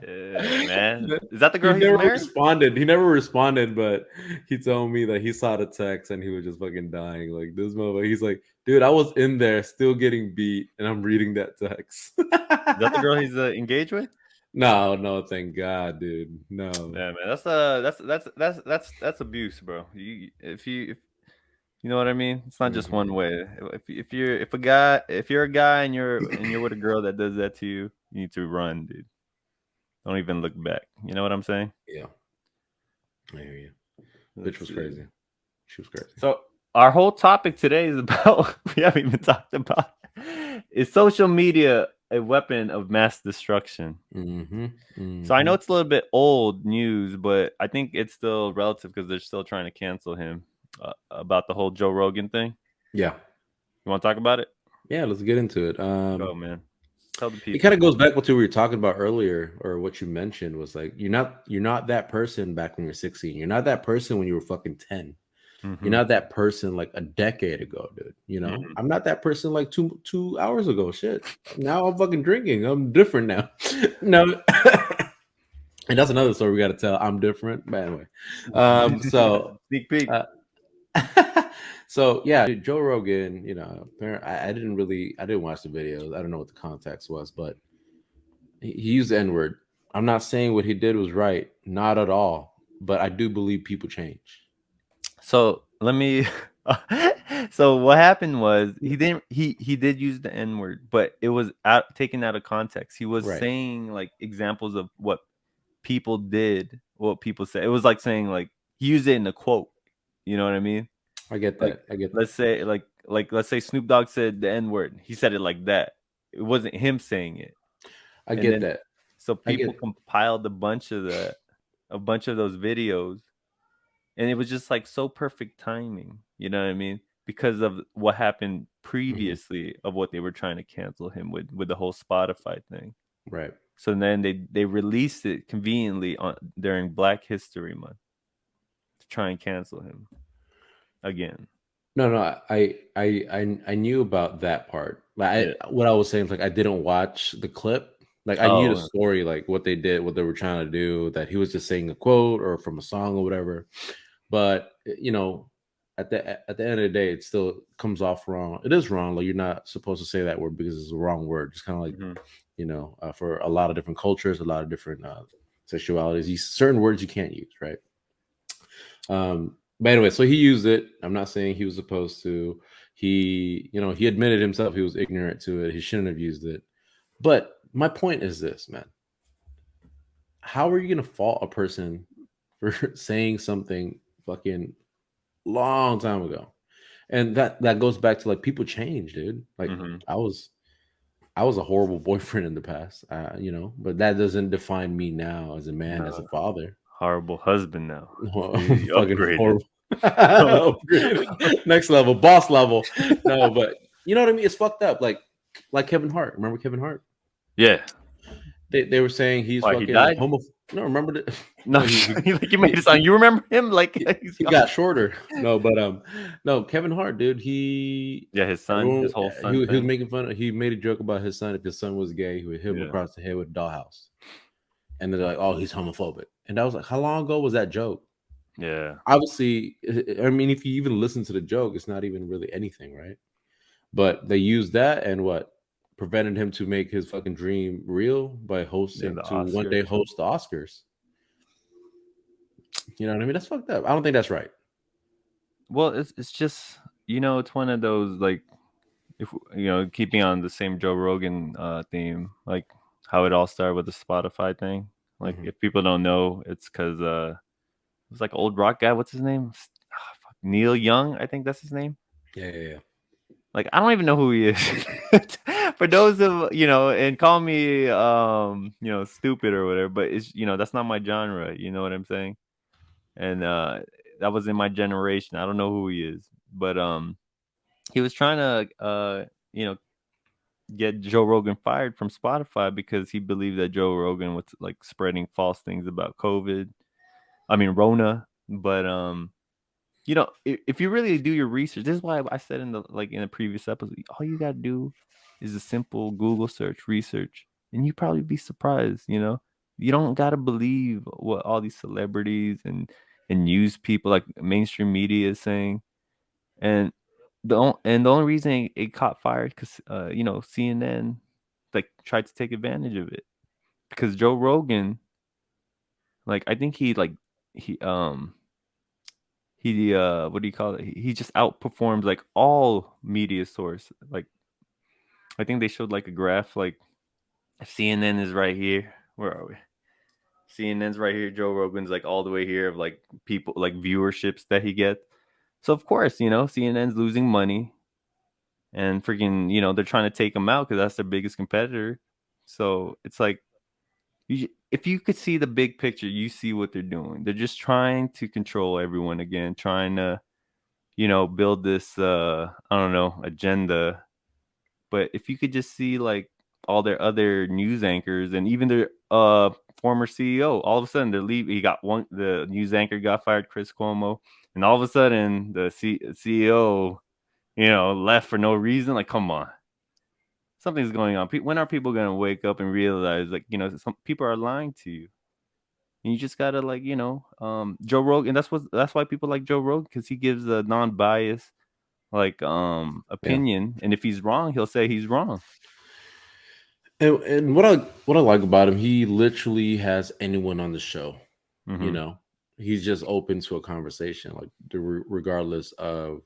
Yeah, man. Is that the girl He he's never married? responded. He never responded, but he told me that he saw the text and he was just fucking dying. Like, this motherfucker. He's like, dude, I was in there still getting beat, and I'm reading that text. Is that the girl he's engaged with? No, thank God, dude. No. Yeah, man. That's abuse, bro. If you know what I mean? It's not just one way. If you're a guy and you're with a girl that does that to you, you need to run, dude. Don't even look back. You know what I'm saying? Yeah. I hear you. Bitch was crazy. She was crazy. So our whole topic today is about, we haven't even talked about, is social media a weapon of mass destruction? So I know it's a little bit old news, but I think it's still relative because they're still trying to cancel him about the whole Joe Rogan thing. Yeah. You want to talk about it? Yeah, let's get into it. Go, man. Tell the people. It kind of goes back to what we were talking about earlier, or what you mentioned was like, you're not that person back when you're 16. You're not that person when you were fucking 10. You're not that person like a decade ago, dude. You know, I'm not that person like two hours ago. Shit. Now I'm fucking drinking. I'm different now. No. And that's another story we got to tell. I'm different. But anyway, so sneak peek. So yeah, dude, Joe Rogan, you know, I didn't watch the videos. I don't know what the context was, but he used the N-word. I'm not saying what he did was right, not at all, but I do believe people change. So let me. So what happened was he did use the N-word, but it was taken out of context. He was saying like examples of what people did, what people said. It was like saying like he used it in a quote. You know what I mean? I get that. Let's say let's say Snoop Dogg said the N-word. He said it like that. It wasn't him saying it. I get that. So people compiled a bunch of those videos, and it was just like so perfect timing. You know what I mean? Because of what happened previously of what they were trying to cancel him with the whole Spotify thing. Right. So then they released it conveniently during Black History Month to try and cancel him again. No, I knew about that part. Like what I was saying is like I didn't watch the clip. Like I knew the story, like what they did, what they were trying to do, that he was just saying a quote or from a song or whatever. But you know, at the end of the day, it still comes off wrong. It is wrong. Like you're not supposed to say that word because it's the wrong word. It's kind of like you know, for a lot of different cultures, a lot of different sexualities, certain words you can't use, right? But anyway, so he used it. I'm not saying he was supposed to. He admitted himself he was ignorant to it. He shouldn't have used it. But my point is this, man. How are you going to fault a person for saying something fucking long time ago? And that goes back to like people change, dude. Like I was a horrible boyfriend in the past, you know, but that doesn't define me now as a man, as a father. Horrible husband now. Fucking horrible. Next level, boss level. No, but you know what I mean? It's fucked up. Like Kevin Hart. Remember Kevin Hart? Yeah. They were saying he's Why, he fucking died? No, remember that? No, like you made it sound. You remember him? Like he's he gone. got shorter. No, but no, Kevin Hart, dude. He Yeah, his son, everyone his whole son he was thing. making fun of. He made a joke about his son. If his son was gay, he would hit him Yeah. across the head with a dollhouse. And they're like, "Oh, he's homophobic." And I was like, "How long ago was that joke?" Yeah. Obviously, I mean, if you even listen to the joke, it's not even really anything, right? But they used that and what prevented him to make his fucking dream real by Yeah, hosting the to one day Oscars. host the Oscars. You know what I mean? That's fucked up. I don't think that's right. Well, it's just, it's one of those, like, if keeping on the same Joe Rogan theme, like how it all started with the Spotify thing. Like, Mhm. if people don't know, it's because it's like an old rock guy. What's his name? Neil Young, I think that's his name. Yeah. Like, I don't even know who he is. For those of and call me stupid or whatever, but it's that's not my genre. You know what I'm saying? And that was in my generation. I don't know who he is, but he was trying to get Joe Rogan fired from Spotify because he believed that Joe Rogan was like spreading false things about COVID. I mean Rona, but if you really do your research, this is why I said in the previous episode, all you gotta do is a simple Google search, research, and you probably be surprised. You don't gotta believe what all these celebrities and news people like mainstream media is saying. And the only reason it caught fire because CNN like tried to take advantage of it because Joe Rogan, like, I think he what do you call it? He just outperforms like all media source. Like, I think they showed like a graph, like CNN is right here. Where are we? CNN's right here. Joe Rogan's like all the way here of like people like viewerships that he gets. So of course, CNN's losing money, and freaking, they're trying to take him out because that's their biggest competitor. So it's like, if you could see the big picture, you see what they're doing. They're just trying to control everyone again, trying to build this I don't know, agenda. But if you could just see like all their other news anchors and even their former CEO, all of a sudden they're leaving. The news anchor got fired, Chris Cuomo, and all of a sudden the CEO left for no reason. Like, come on, something's going on. When are people gonna wake up and realize, like, some people are lying to you? And you just gotta, like, Joe Rogan. That's why people like Joe Rogan, because he gives a non-biased, like, Yeah. opinion, and if he's wrong, he'll say he's wrong. And what I like about him, he literally has anyone on the show. You Mm-hmm. know, he's just open to a conversation, like regardless of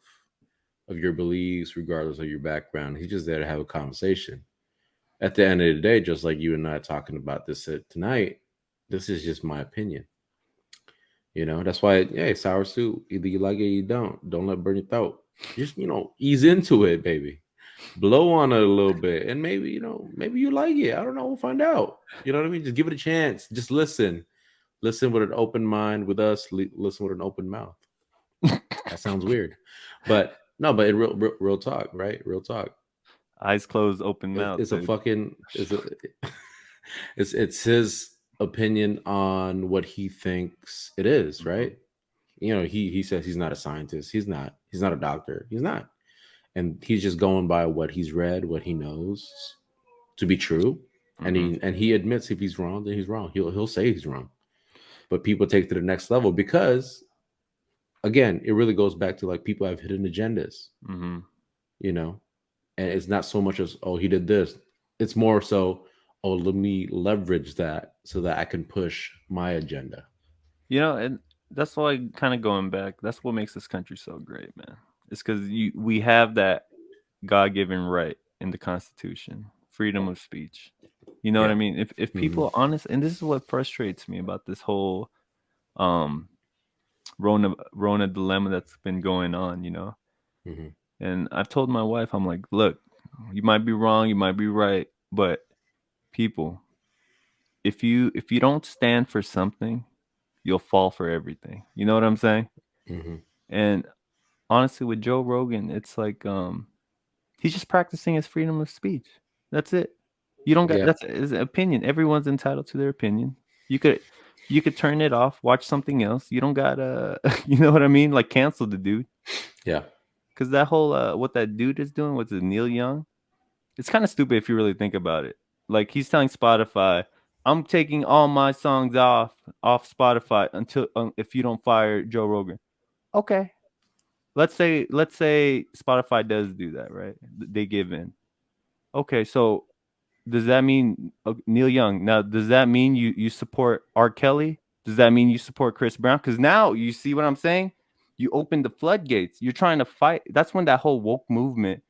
your beliefs, regardless of your background. He's just there to have a conversation. At the end of the day, just like you and I talking about this tonight, this is just my opinion. That's why, yeah, sour soup. Either you like it or you don't. Don't let it burn your throat. Just, ease into it, baby. Blow on it a little bit. And maybe, maybe you like it. I don't know. We'll find out. You know what I mean? Just give it a chance. Just listen. Listen with an open mind with us. Listen with an open mouth. That sounds weird. But no, but in real talk, right? Real talk. Eyes closed, open mouth. It's a fucking it's his opinion on what he thinks it is, right? He says he's not a scientist. He's not a doctor. He's not. And he's just going by what he's read, what he knows to be true. And he admits if he's wrong, then he's wrong. He'll say he's wrong. But people take it to the next level because, again, it really goes back to, like, people have hidden agendas. And it's not so much as, oh, he did this. It's more so, oh, let me leverage that so that I can push my agenda. And that's why, kind of going back, that's what makes this country so great, man. It's because we have that God-given right in the Constitution, freedom of speech. You know what I mean? If people are honest, and this is what frustrates me about this whole Rona dilemma that's been going on, And I've told my wife, I'm like, look, you might be wrong, you might be right, but people, if you don't stand for something, you'll fall for everything. You know what I'm saying? And honestly, with Joe Rogan, it's like he's just practicing his freedom of speech. That's it. You don't got Yeah. that's his opinion. Everyone's entitled to their opinion. You could turn it off, watch something else. You don't gotta you know what I mean? Like cancel the dude. Yeah. Because that whole what that dude is doing with Neil Young, it's kind of stupid if you really think about it. Like he's telling Spotify, I'm taking all my songs off Spotify until if you don't fire Joe Rogan. Okay. Let's say Spotify does do that, right? They give in. Okay, so does that mean Neil Young? Now, does that mean you support R. Kelly? Does that mean you support Chris Brown? Because now you see what I'm saying. You open the floodgates. You're trying to fight. That's when that whole woke movement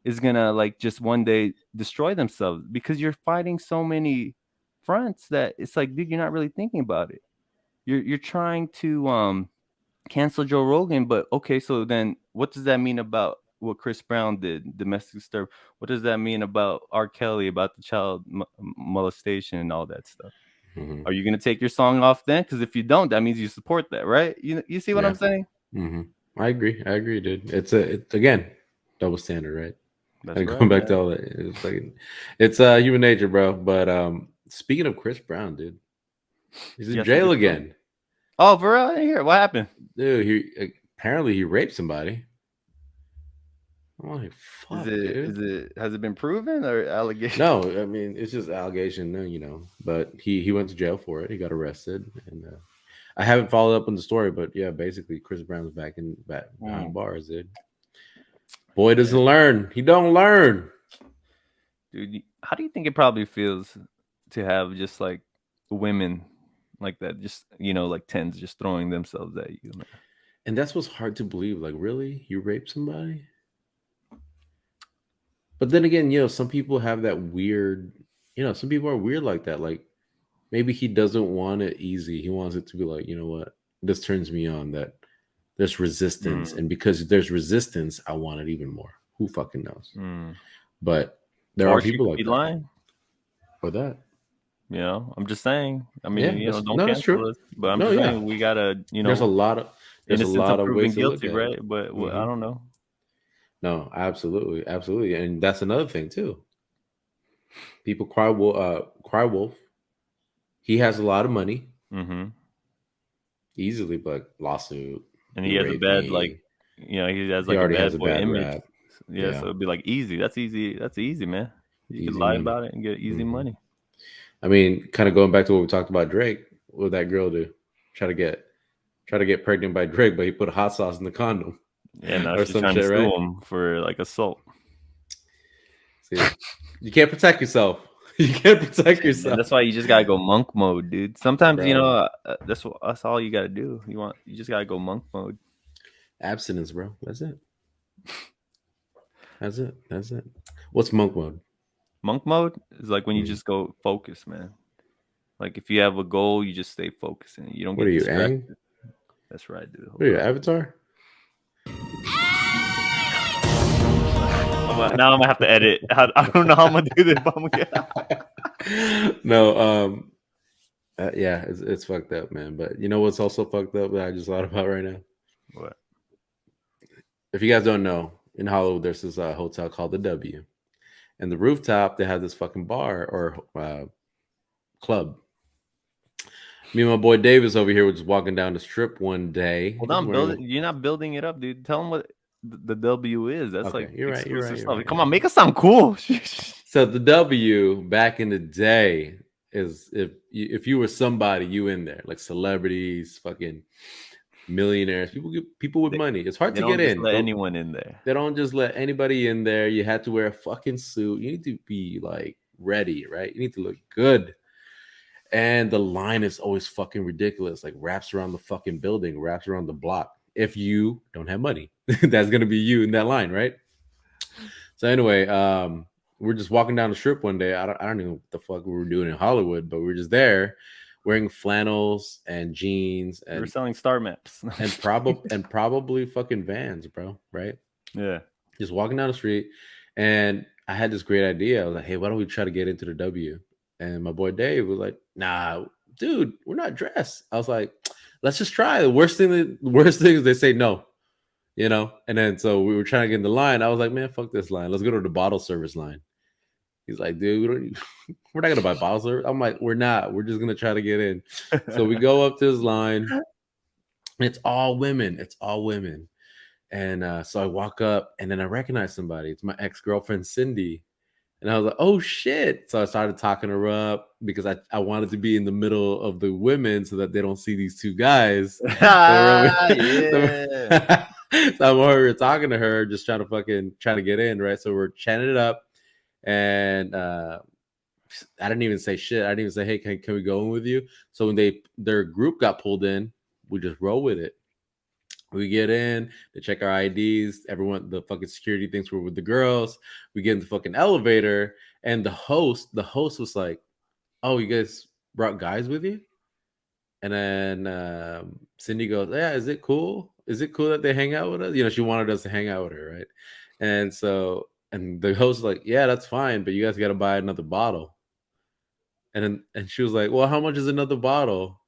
is gonna like just one day destroy themselves because you're fighting so many fronts that it's like, dude, you're not really thinking about it. You're trying to cancel Joe Rogan, but okay, so then what does that mean about what Chris Brown did, domestic disturb? What does that mean about R. Kelly, about the child molestation and all that stuff? Mm-hmm. Are you gonna take your song off then? Because if you don't, that means you support that, right? You see what I'm saying? Mm-hmm. I agree, dude. It's again double standard, right? That's And right, going back man. to all that, it's like it's human nature, bro. But speaking of Chris Brown, dude, he's in Yes, he jail just again. Oh, for real? I didn't hear it. What happened? Dude, he apparently he raped somebody. I'm like, fuck, dude. Is it has it been proven or allegation? No, I mean it's just allegation, But he went to jail for it. He got arrested, and I haven't followed up on the story, but yeah, basically Chris Brown's back behind bars, dude. Boy doesn't learn. He don't learn. Dude, how do you think it probably feels to have just like women like that, just like tens just throwing themselves at you, man? And that's what's hard to believe. Like, really, you raped somebody? But then again, some people have that weird. Some people are weird like that. Like, maybe he doesn't want it easy. He wants it to be like, you know what? This turns me on. That there's resistance, and because there's resistance, I want it even more. Who fucking knows? But there are people like that. Lying. For that. I'm just saying. I mean, don't that's true. cancel us. But I'm just saying we gotta, There's a lot of proven ways to look guilty, at right? it. But I don't know. No, absolutely, and that's another thing too. People cry wolf. He has a lot of money, easily, but lawsuit. And he has a bad he has like a bad boy image. Rap. Yeah, so it'd be like easy. That's easy. That's easy, man. You can lie about it and get easy money. I mean, kind of going back to what we talked about Drake. What would that girl do? Try to get pregnant by Drake, but he put hot sauce in the condom. Yeah, now she's trying to sue him for like assault. See, you can't protect yourself. You can't protect yourself. And that's why you just gotta go monk mode, dude. Sometimes that's all you gotta do. You just gotta go monk mode. Abstinence, bro. That's it. That's it. What's monk mode? Monk mode is like when you just go focus, man. Like if you have a goal, you just stay focused and you don't get distracted. Ang? That's right, dude. What are you, Avatar? Now I'm gonna have to edit. I don't know how I'm gonna do this, but I'm gonna No, yeah, it's fucked up, man. But you know what's also fucked up that I just thought about right now? What? If you guys don't know, in Hollywood there's this hotel called the W, and the rooftop they have this fucking bar or club. Me and my boy Davis over here was just walking down the strip one day. Hold on, you're not building it up, dude. Tell them what the W is. That's okay, like you're right. Come on, make us sound cool. So the W back in the day is if you were somebody, you in there, like celebrities, fucking millionaires, people with money. It's hard to get in. Let anyone in there. They don't just let anybody in there. You had to wear a fucking suit. You need to be like ready, right? You need to look good. And the line is always fucking ridiculous. Like wraps around the fucking building, wraps around the block. If you don't have money, that's gonna be you in that line, right? So anyway, we're just walking down the strip one day. I don't know what the fuck we were doing in Hollywood, but we were just there wearing flannels and jeans, and we're selling star maps and probably fucking Vans, bro. Right? Yeah. Just walking down the street, and I had this great idea. I was like, hey, why don't we try to get into the W? And my boy Dave was like, nah, dude, we're not dressed. I was like, let's just try. The worst thing is they say no, And then so we were trying to get in the line. I was like, man, fuck this line. Let's go to the bottle service line. He's like, dude, we're not gonna buy bottle. I'm like, we're not. We're just gonna try to get in. So we go up to this line. And it's all women. It's all women. And so I walk up, and then I recognize somebody. It's my ex-girlfriend, Cindy. And I was like, oh, shit. So I started talking her up because I wanted to be in the middle of the women so that they don't see these two guys. Yeah. So I'm over here talking to her, just trying to get in, right? So we're chatting it up. And I didn't even say shit. I didn't even say, hey, can we go in with you? So when their group got pulled in, we just roll with it. We get in, they check our IDs. Everyone, the fucking security thinks we're with the girls. We get in the fucking elevator, and the host was like, "Oh, you guys brought guys with you?" And then Cindy goes, "Yeah, is it cool? Is it cool that they hang out with us?" You know, she wanted us to hang out with her, right? And the host was like, "Yeah, that's fine, but you guys got to buy another bottle." And she was like, "Well, how much is another bottle?"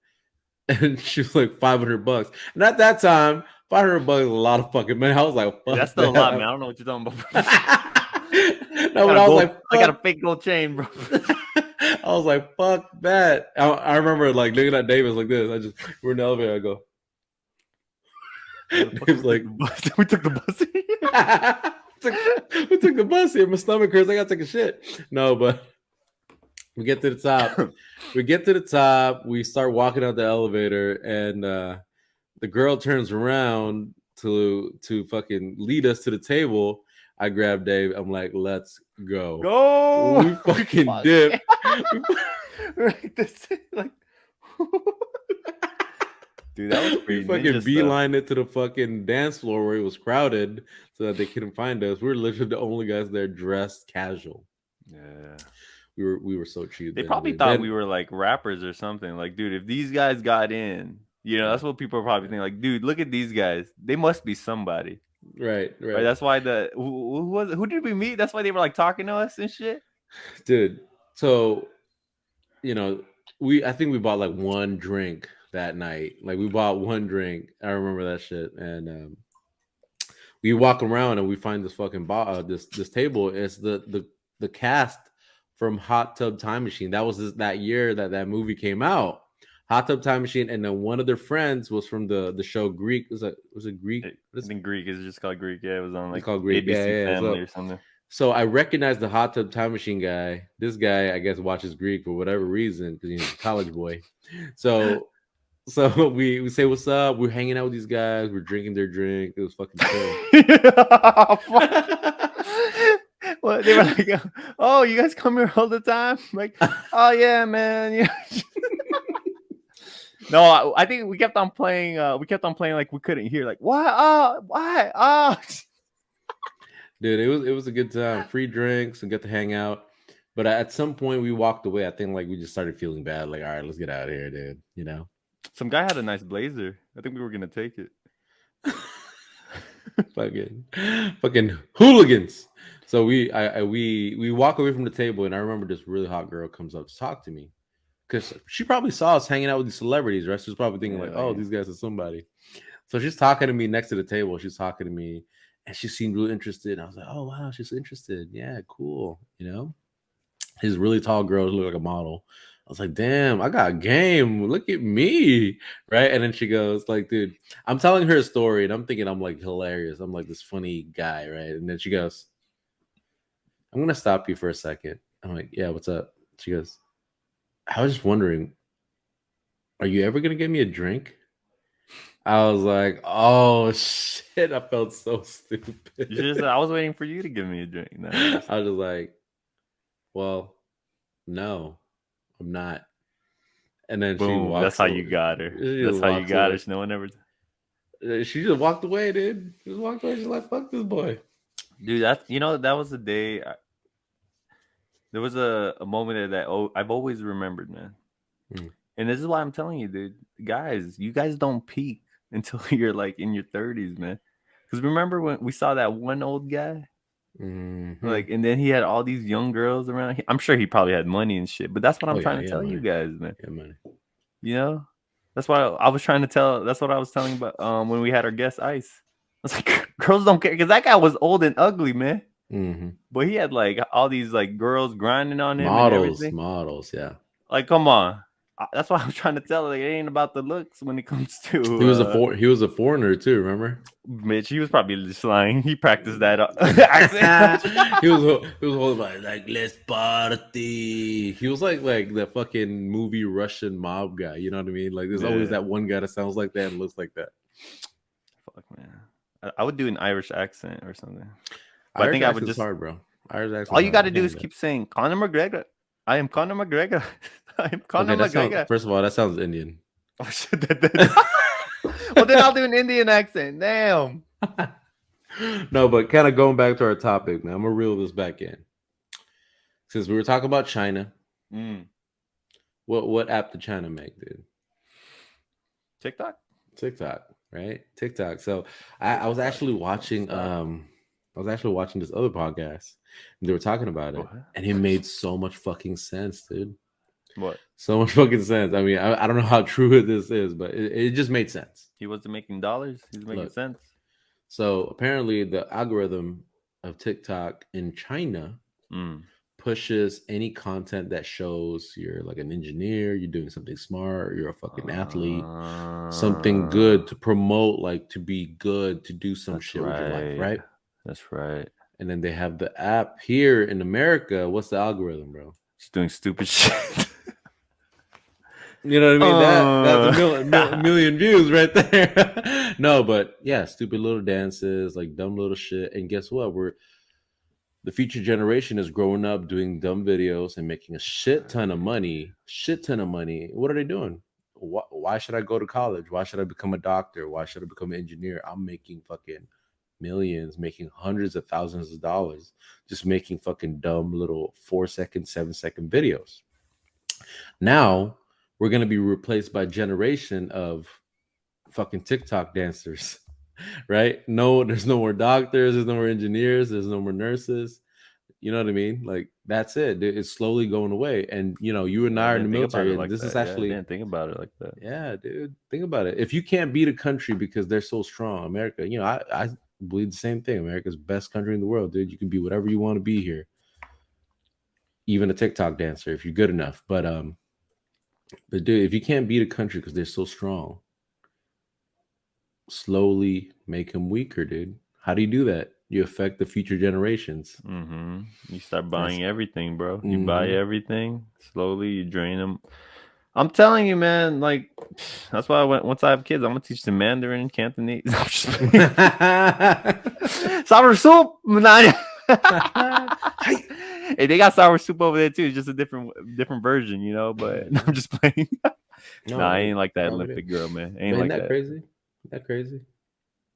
And she was like, $500. And at that time, $500 is a lot of fucking money. I was like, fuck, that's still a lot, man. I don't know what you're talking about. No, but I was like, I got a fake gold chain, bro. I was like, fuck that. I remember like looking at Davis like this. We're in the elevator. I go, Dave's like, we took the bus. We took the bus here. My stomach hurts. I gotta take a shit. No, but we get to the top. We start walking out the elevator, and the girl turns around to fucking lead us to the table. I grab Dave. I'm like, let's go. Go. We fucking dip. Right, like, dude, that was pretty. We fucking beeline it to the fucking dance floor where it was crowded so that they couldn't find us. We were literally the only guys there dressed casual. Yeah. We were so cheap. They probably thought we were like rappers or something. Like, dude, if these guys got in, that's what people are probably thinking. Like, dude, look at these guys. They must be somebody. Right. That's why who did we meet? That's why they were like talking to us and shit. Dude, so I think we bought like one drink that night. Like we bought one drink. I remember that shit. And we walk around and we find this fucking this table. It's the cast from Hot Tub Time Machine. That was that year that movie came out. Hot Tub Time Machine, and then one of their friends was from the show Greek. Was it Greek? I think Greek is just called Greek. Yeah, it was on like called Greek. ABC Family or something. So I recognized the Hot Tub Time Machine guy. This guy, I guess, watches Greek for whatever reason because he's a college boy. So we say what's up. We're hanging out with these guys. We're drinking their drink. It was fucking cool. Well, they were like, "Oh, you guys come here all the time?" Like, "Oh yeah, man." Yeah. No, I think we kept on playing. Like we couldn't hear. Like, why? Why? Dude, it was a good time. Free drinks and get to hang out. But at some point we walked away. I think like we just started feeling bad. Like, all right, let's get out of here, dude. You know. Some guy had a nice blazer. I think we were gonna take it. fucking hooligans. So we walk away from the table, and I remember this really hot girl comes up to talk to me because she probably saw us hanging out with these celebrities, right? She's probably thinking these guys are somebody. So she's talking to me next to the table. She's talking to me, and she seemed really interested. And I was like, oh wow, she's interested. Yeah, cool. You know, this really tall girl looked like a model. I was like, damn, I got game. Look at me. Right. And then she goes, like, dude, I'm telling her a story and I'm thinking I'm like hilarious. I'm like this funny guy. Right. And then she goes, I'm going to stop you for a second. I'm like, yeah, what's up? She goes, I was just wondering, are you ever going to get me a drink? I was like, oh, shit. I felt so stupid. I was waiting for you to give me a drink. No, I was just like, well, no. I'm not. And then boom, she walks. That's how you got her. That's how you got her. No one ever. She just walked away, dude. She just walked away. She's like, "Fuck this boy." Dude, that was the day. There was a moment that I've always remembered, man. And this is why I'm telling you, dude. Guys, you guys don't peak until you're like in your 30s, man. Because remember when we saw that one old guy? Mm-hmm. Like, and then he had all these young girls around. I'm sure he probably had money and shit, but that's what I'm trying to tell you guys, man. Yeah, money. You know, that's why I was trying to tell. That's what I was telling about when we had our guest Ice. I was like, girls don't care because that guy was old and ugly, man. Mm-hmm. But he had like all these like girls grinding on him and Models, everything. yeah. Like, come on. That's why I'm trying to tell her, like, it ain't about the looks when it comes to He was a foreigner too, remember? Mitch. He was probably just lying. He practiced that accent. he was holding like let's party. He was like the fucking movie Russian mob guy. You know what I mean? Like there's always that one guy that sounds like that and looks like that. Fuck man, I would do an Irish accent or something. But Irish I think I would just hard, bro. Irish accent. All you got to do is keep saying Conor McGregor. I am Conor McGregor. I am Conor McGregor. First of all, that sounds Indian. Oh shit! Well, then I'll do an Indian accent. Damn. No, but kind of going back to our topic, man. I'm gonna reel this back in. Since we were talking about China, what app did China make, dude? TikTok, right? TikTok. So I was actually watching this other podcast, and they were talking about it, and it made so much fucking sense, dude. What? So much fucking sense. I mean, I don't know how true this is, but it just made sense. He wasn't making dollars. He was making sense. So apparently the algorithm of TikTok in China pushes any content that shows you're like an engineer, you're doing something smart, you're a fucking athlete, something good to promote, like to be good, to do some shit with your life, right? That's right. And then they have the app here in America. What's the algorithm, bro? It's doing stupid shit. You know what I mean? That's a million views right there. No, but yeah, stupid little dances, like dumb little shit. And guess what? The future generation is growing up doing dumb videos and making a shit ton of money. What are they doing? Why should I go to college? Why should I become a doctor? Why should I become an engineer? I'm making fucking millions, making hundreds of thousands of dollars, just making fucking dumb little 4-second, 7-second videos. Now we're going to be replaced by a generation of fucking TikTok dancers, right? No, there's no more doctors, there's no more engineers, there's no more nurses. You know what I mean? Like, that's it. It's slowly going away. And, you know, you and I are in the military. And this is actually... I didn't think about it like that. Yeah, dude. Think about it. If you can't beat a country because they're so strong, America, you know, I believe the same thing. America's best country in the world, dude. You can be whatever you want to be here. Even a TikTok dancer, if you're good enough. But dude, if you can't beat a country because they're so strong, slowly make them weaker, dude. How do you do that? You affect the future generations. You start buying everything, bro. You buy everything. Slowly, you drain them. I'm telling you, man. Like, that's why once I have kids, I'm gonna teach them Mandarin, Cantonese. Sour soup. Hey, they got sour soup over there too. It's just a different version, you know. But I'm just playing. I ain't like that Olympic girl, man. Ain't like that. Crazy? Isn't that crazy?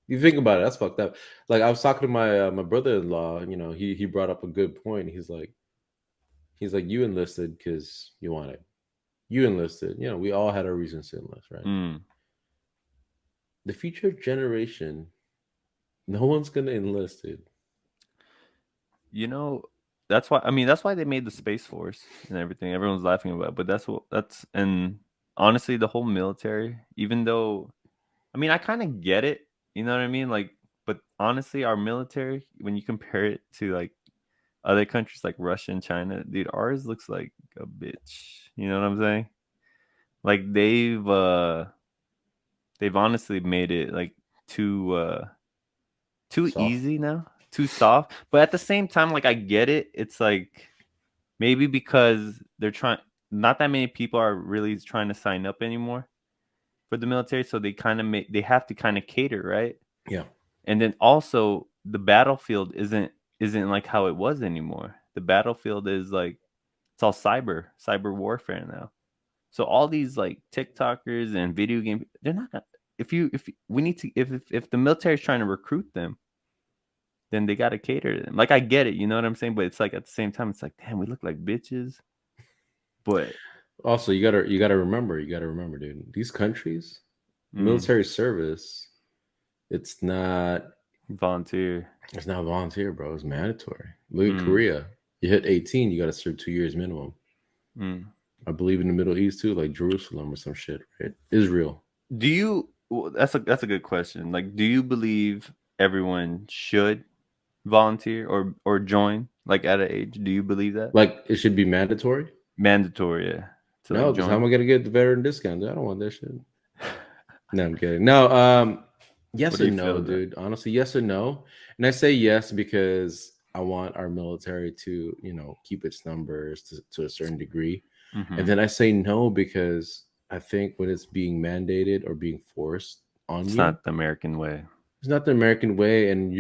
You think about it, that's fucked up. Like, I was talking to my brother-in-law, and, you know, he brought up a good point. He's like, you enlisted because you wanted. You enlisted. You know, we all had our reasons to enlist, right? The future generation, no one's gonna enlist, dude. You know, that's why they made the Space Force and everything. Everyone's laughing about it, but and honestly, the whole military, even though, I mean, I kind of get it, you know what I mean? Like, but honestly, our military, when you compare it to like other countries like Russia and China, dude, ours looks like a bitch. You know what I'm saying? Like they've honestly made it like too soft. Easy now. Too soft, but at the same time, like, I get it. It's like maybe because they're trying, not that many people are really trying to sign up anymore for the military, so they have to kind of cater, right? Yeah. And then also the battlefield isn't like how it was anymore. The battlefield is like, it's all cyber warfare now. So all these like TikTokers and video game, they're not gonna, if the military is trying to recruit them, then they got to cater to them. Like, I get it, you know what I'm saying? But it's like, at the same time, it's like, damn, we look like bitches. But also, you gotta remember, dude, these countries, military service, it's not volunteer. It's not volunteer, bro. It's mandatory. Look at Korea. You hit 18, you got to serve 2 years minimum. I believe in the Middle East too, like Jerusalem or some shit, right? Israel. That's a good question. Like, do you believe everyone should volunteer or join like at an age? Do you believe that? Like it should be mandatory? Mandatory, yeah. To No, like because how am join. I gonna get the veteran discount? Dude, I don't want that shit. No, I'm kidding. No, What yes do you and feel no, of that? dude. Honestly, yes and no. And I say yes because I want our military to, keep its numbers to a certain degree. And Mm-hmm. then I say no because I think when it's being mandated or being forced on It's you, not the American way. it's not the American way. And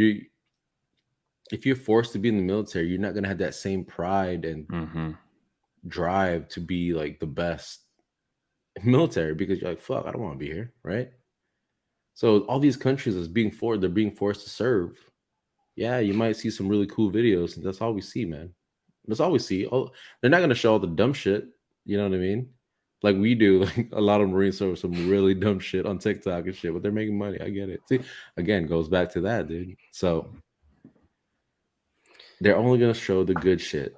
if you're forced to be in the military, you're not gonna have that same pride and Mm-hmm. drive to be like the best military because you're like, fuck, I don't want to be here, right? So all these countries is they're being forced to serve. Yeah, you might see some really cool videos, and that's all we see, man. That's all we see. Oh, they're not gonna show all the dumb shit. You know what I mean? Like we do. Like a lot of Marines show some really dumb shit on TikTok and shit, but they're making money. I get it. See, again, goes back to that, dude. So they're only gonna show the good shit,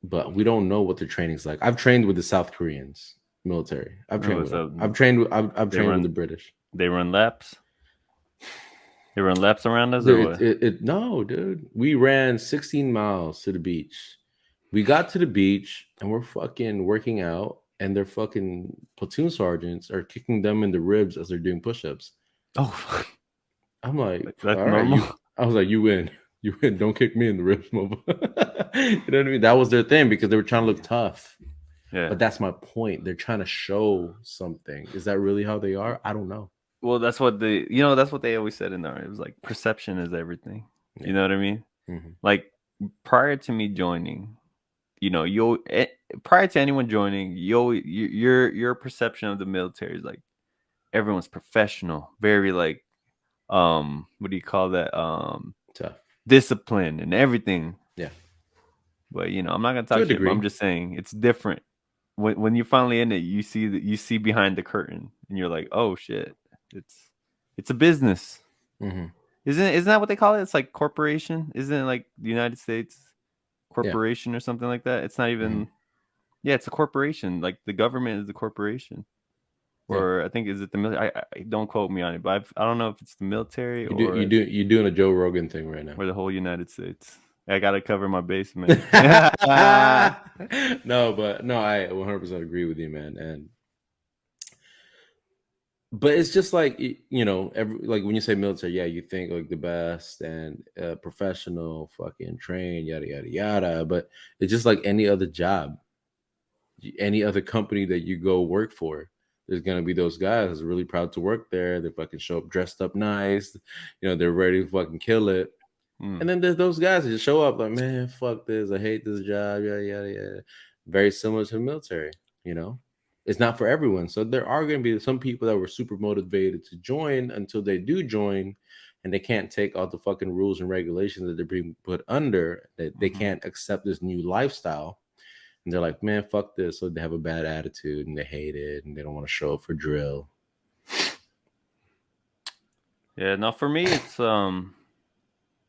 but we don't know what their training's like. I've trained with the South Koreans military. I've Oh, trained with what's them. up? I've They trained with run the British. they run laps. They run laps around us or Dude, what? no, dude. We ran 16 miles to the beach. We got to the beach and we're fucking working out, and their fucking platoon sergeants are kicking them in the ribs as they're doing push-ups. Oh, I'm like, that's all right, normal. I was like, you win. You win. Don't kick me in the ribs, mother. You know what I mean? That was their thing because they were trying to look tough. Yeah. But that's my point. They're trying to show something. Is that really how they are? I don't know. Well, that's what that's what they always said in there. It was like perception is everything. Yeah. You know what I mean? Mm-hmm. Like prior to me joining, prior to anyone joining, your perception of the military is like everyone's professional, very like what do you call that? Tough. Discipline and everything. Yeah. But I'm not gonna To a talk shit. But I'm degree. just saying it's different. When you're finally in it, you see behind the curtain, and you're like, oh shit, it's a business. Mm-hmm. Isn't that what they call it? It's like corporation. Isn't it like the United States corporation or something like that? It's not even. Mm-hmm. Yeah, it's a corporation. Like the government is the corporation. Yeah. Or I think is it the military? I don't quote me on it, but I don't know if it's the military You're doing a Joe Rogan thing right now. or the whole United States. I gotta cover my base, man. No, but no, I 100% agree with you, man. But it's just like like when you say military, yeah, you think like the best and professional, fucking train, yada yada yada. But it's just like any other job, any other company that you go work for. There's gonna be those guys that's really proud to work there. They fucking show up dressed up nice, they're ready to fucking kill it. And then there's those guys that just show up like, man, fuck this, I hate this job, yada yada yada. Very similar to the military, It's not for everyone. So there are going to be some people that were super motivated to join until they do join, and they can't take all the fucking rules and regulations that they're being put under. That they can't accept this new lifestyle, and they're like, man, fuck this. So they have a bad attitude and they hate it and they don't want to show up for drill. Yeah, no, for me it's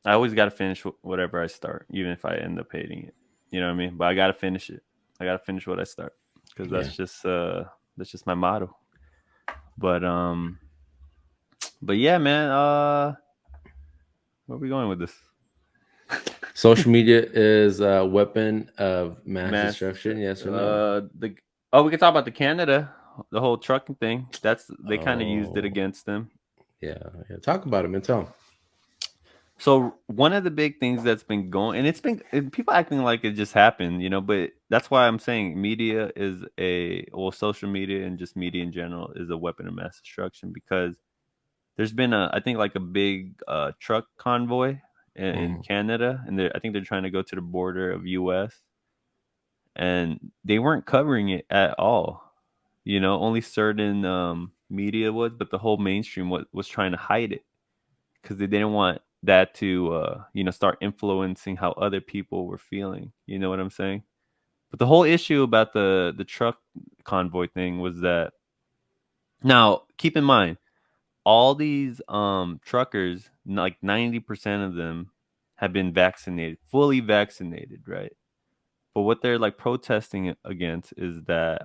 I always got to finish whatever I start, even if I end up hating it. You know what I mean? But I got to finish it. I got to finish what I start because that's just my motto. But yeah, man. Where are we going with this? Social media is a weapon of mass destruction. Yes or no? We can talk about the whole trucking thing. They kind of used it against them. Yeah. Talk about it, man. Tell them. So one of the big things that's been going, and it's been people acting like it just happened, but that's why I'm saying media is social media and just media in general is a weapon of mass destruction because there's been I think like a big truck convoy in Canada, and I think they're trying to go to the border of U.S. and they weren't covering it at all. Only certain media was, but the whole mainstream was trying to hide it because they didn't want that to start influencing how other people were feeling. You know what I'm saying? But the whole issue about the truck convoy thing was that now keep in mind all these truckers, like 90% of them have been vaccinated, fully vaccinated, right? But what they're like protesting against is that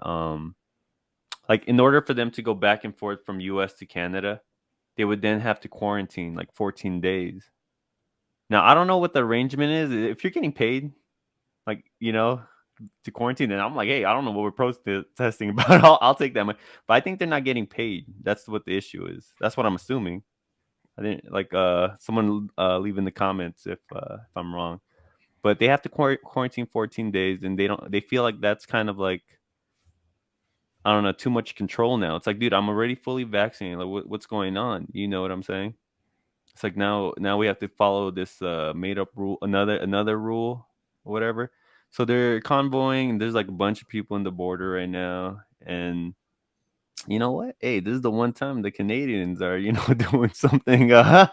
like in order for them to go back and forth from US to Canada, they would then have to quarantine like 14 days. Now I don't know what the arrangement is. If you're getting paid, like to quarantine, then I'm like, hey, I don't know what we're protesting about. I'll take that money. But I think they're not getting paid. That's what the issue is. That's what I'm assuming. I didn't like someone leave in the comments if I'm wrong. But they have to quarantine 14 days, and they feel like that's kind of like, I don't know, too much control now. It's like, dude, I'm already fully vaccinated. Like, what's going on? You know what I'm saying? It's like now we have to follow this made up rule, another rule, or whatever. So they're convoying, and there's like a bunch of people in the border right now, and you know what? Hey, this is the one time the Canadians are, doing something, kind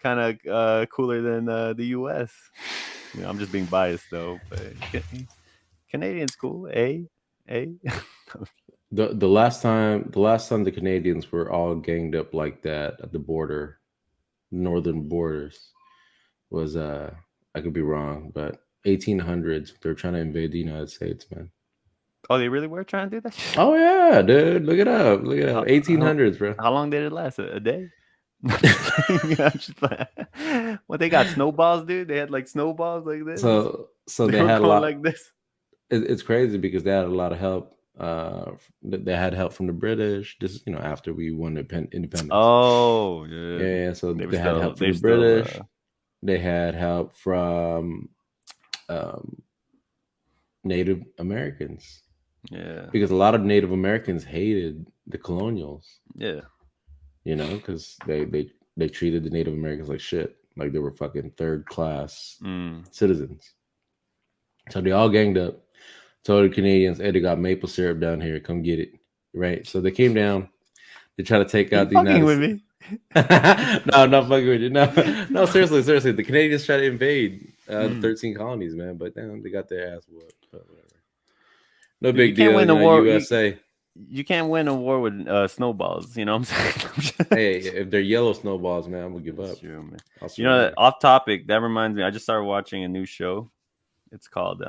of cooler than the U.S. I'm just being biased though, but Canadians cool, eh? The last time the Canadians were all ganged up like that at the border, northern borders, was I could be wrong, but 1800s. They're trying to invade the United States, man. Oh, they really were trying to do that shit? Oh yeah, dude. Look it up. 1800s, bro. How long did it last? A day? What, they got snowballs, dude? They had like snowballs like this. So they were had a going lot like this. It's crazy because they had a lot of help. They had help from the British. This is after we won independence. Oh yeah. Yeah. So they had help from the British. They had help from Native Americans. Yeah. Because a lot of Native Americans hated the colonials. Yeah. Because they treated the Native Americans like shit. Like they were fucking third class citizens. So they all ganged up. Told the Canadians, hey, they got maple syrup down here. Come get it. Right? So they came down. They try to take out the United States. No, not fucking with you. No, seriously. The Canadians try to invade the 13 colonies, man. But then they got their ass whooped. Whatever. No big deal. Win a war. USA. You can't win a war with snowballs. You know what I'm saying? Hey, if they're yellow snowballs, man, I'm gonna give up. That's true, man. Off topic. That reminds me. I just started watching a new show. It's called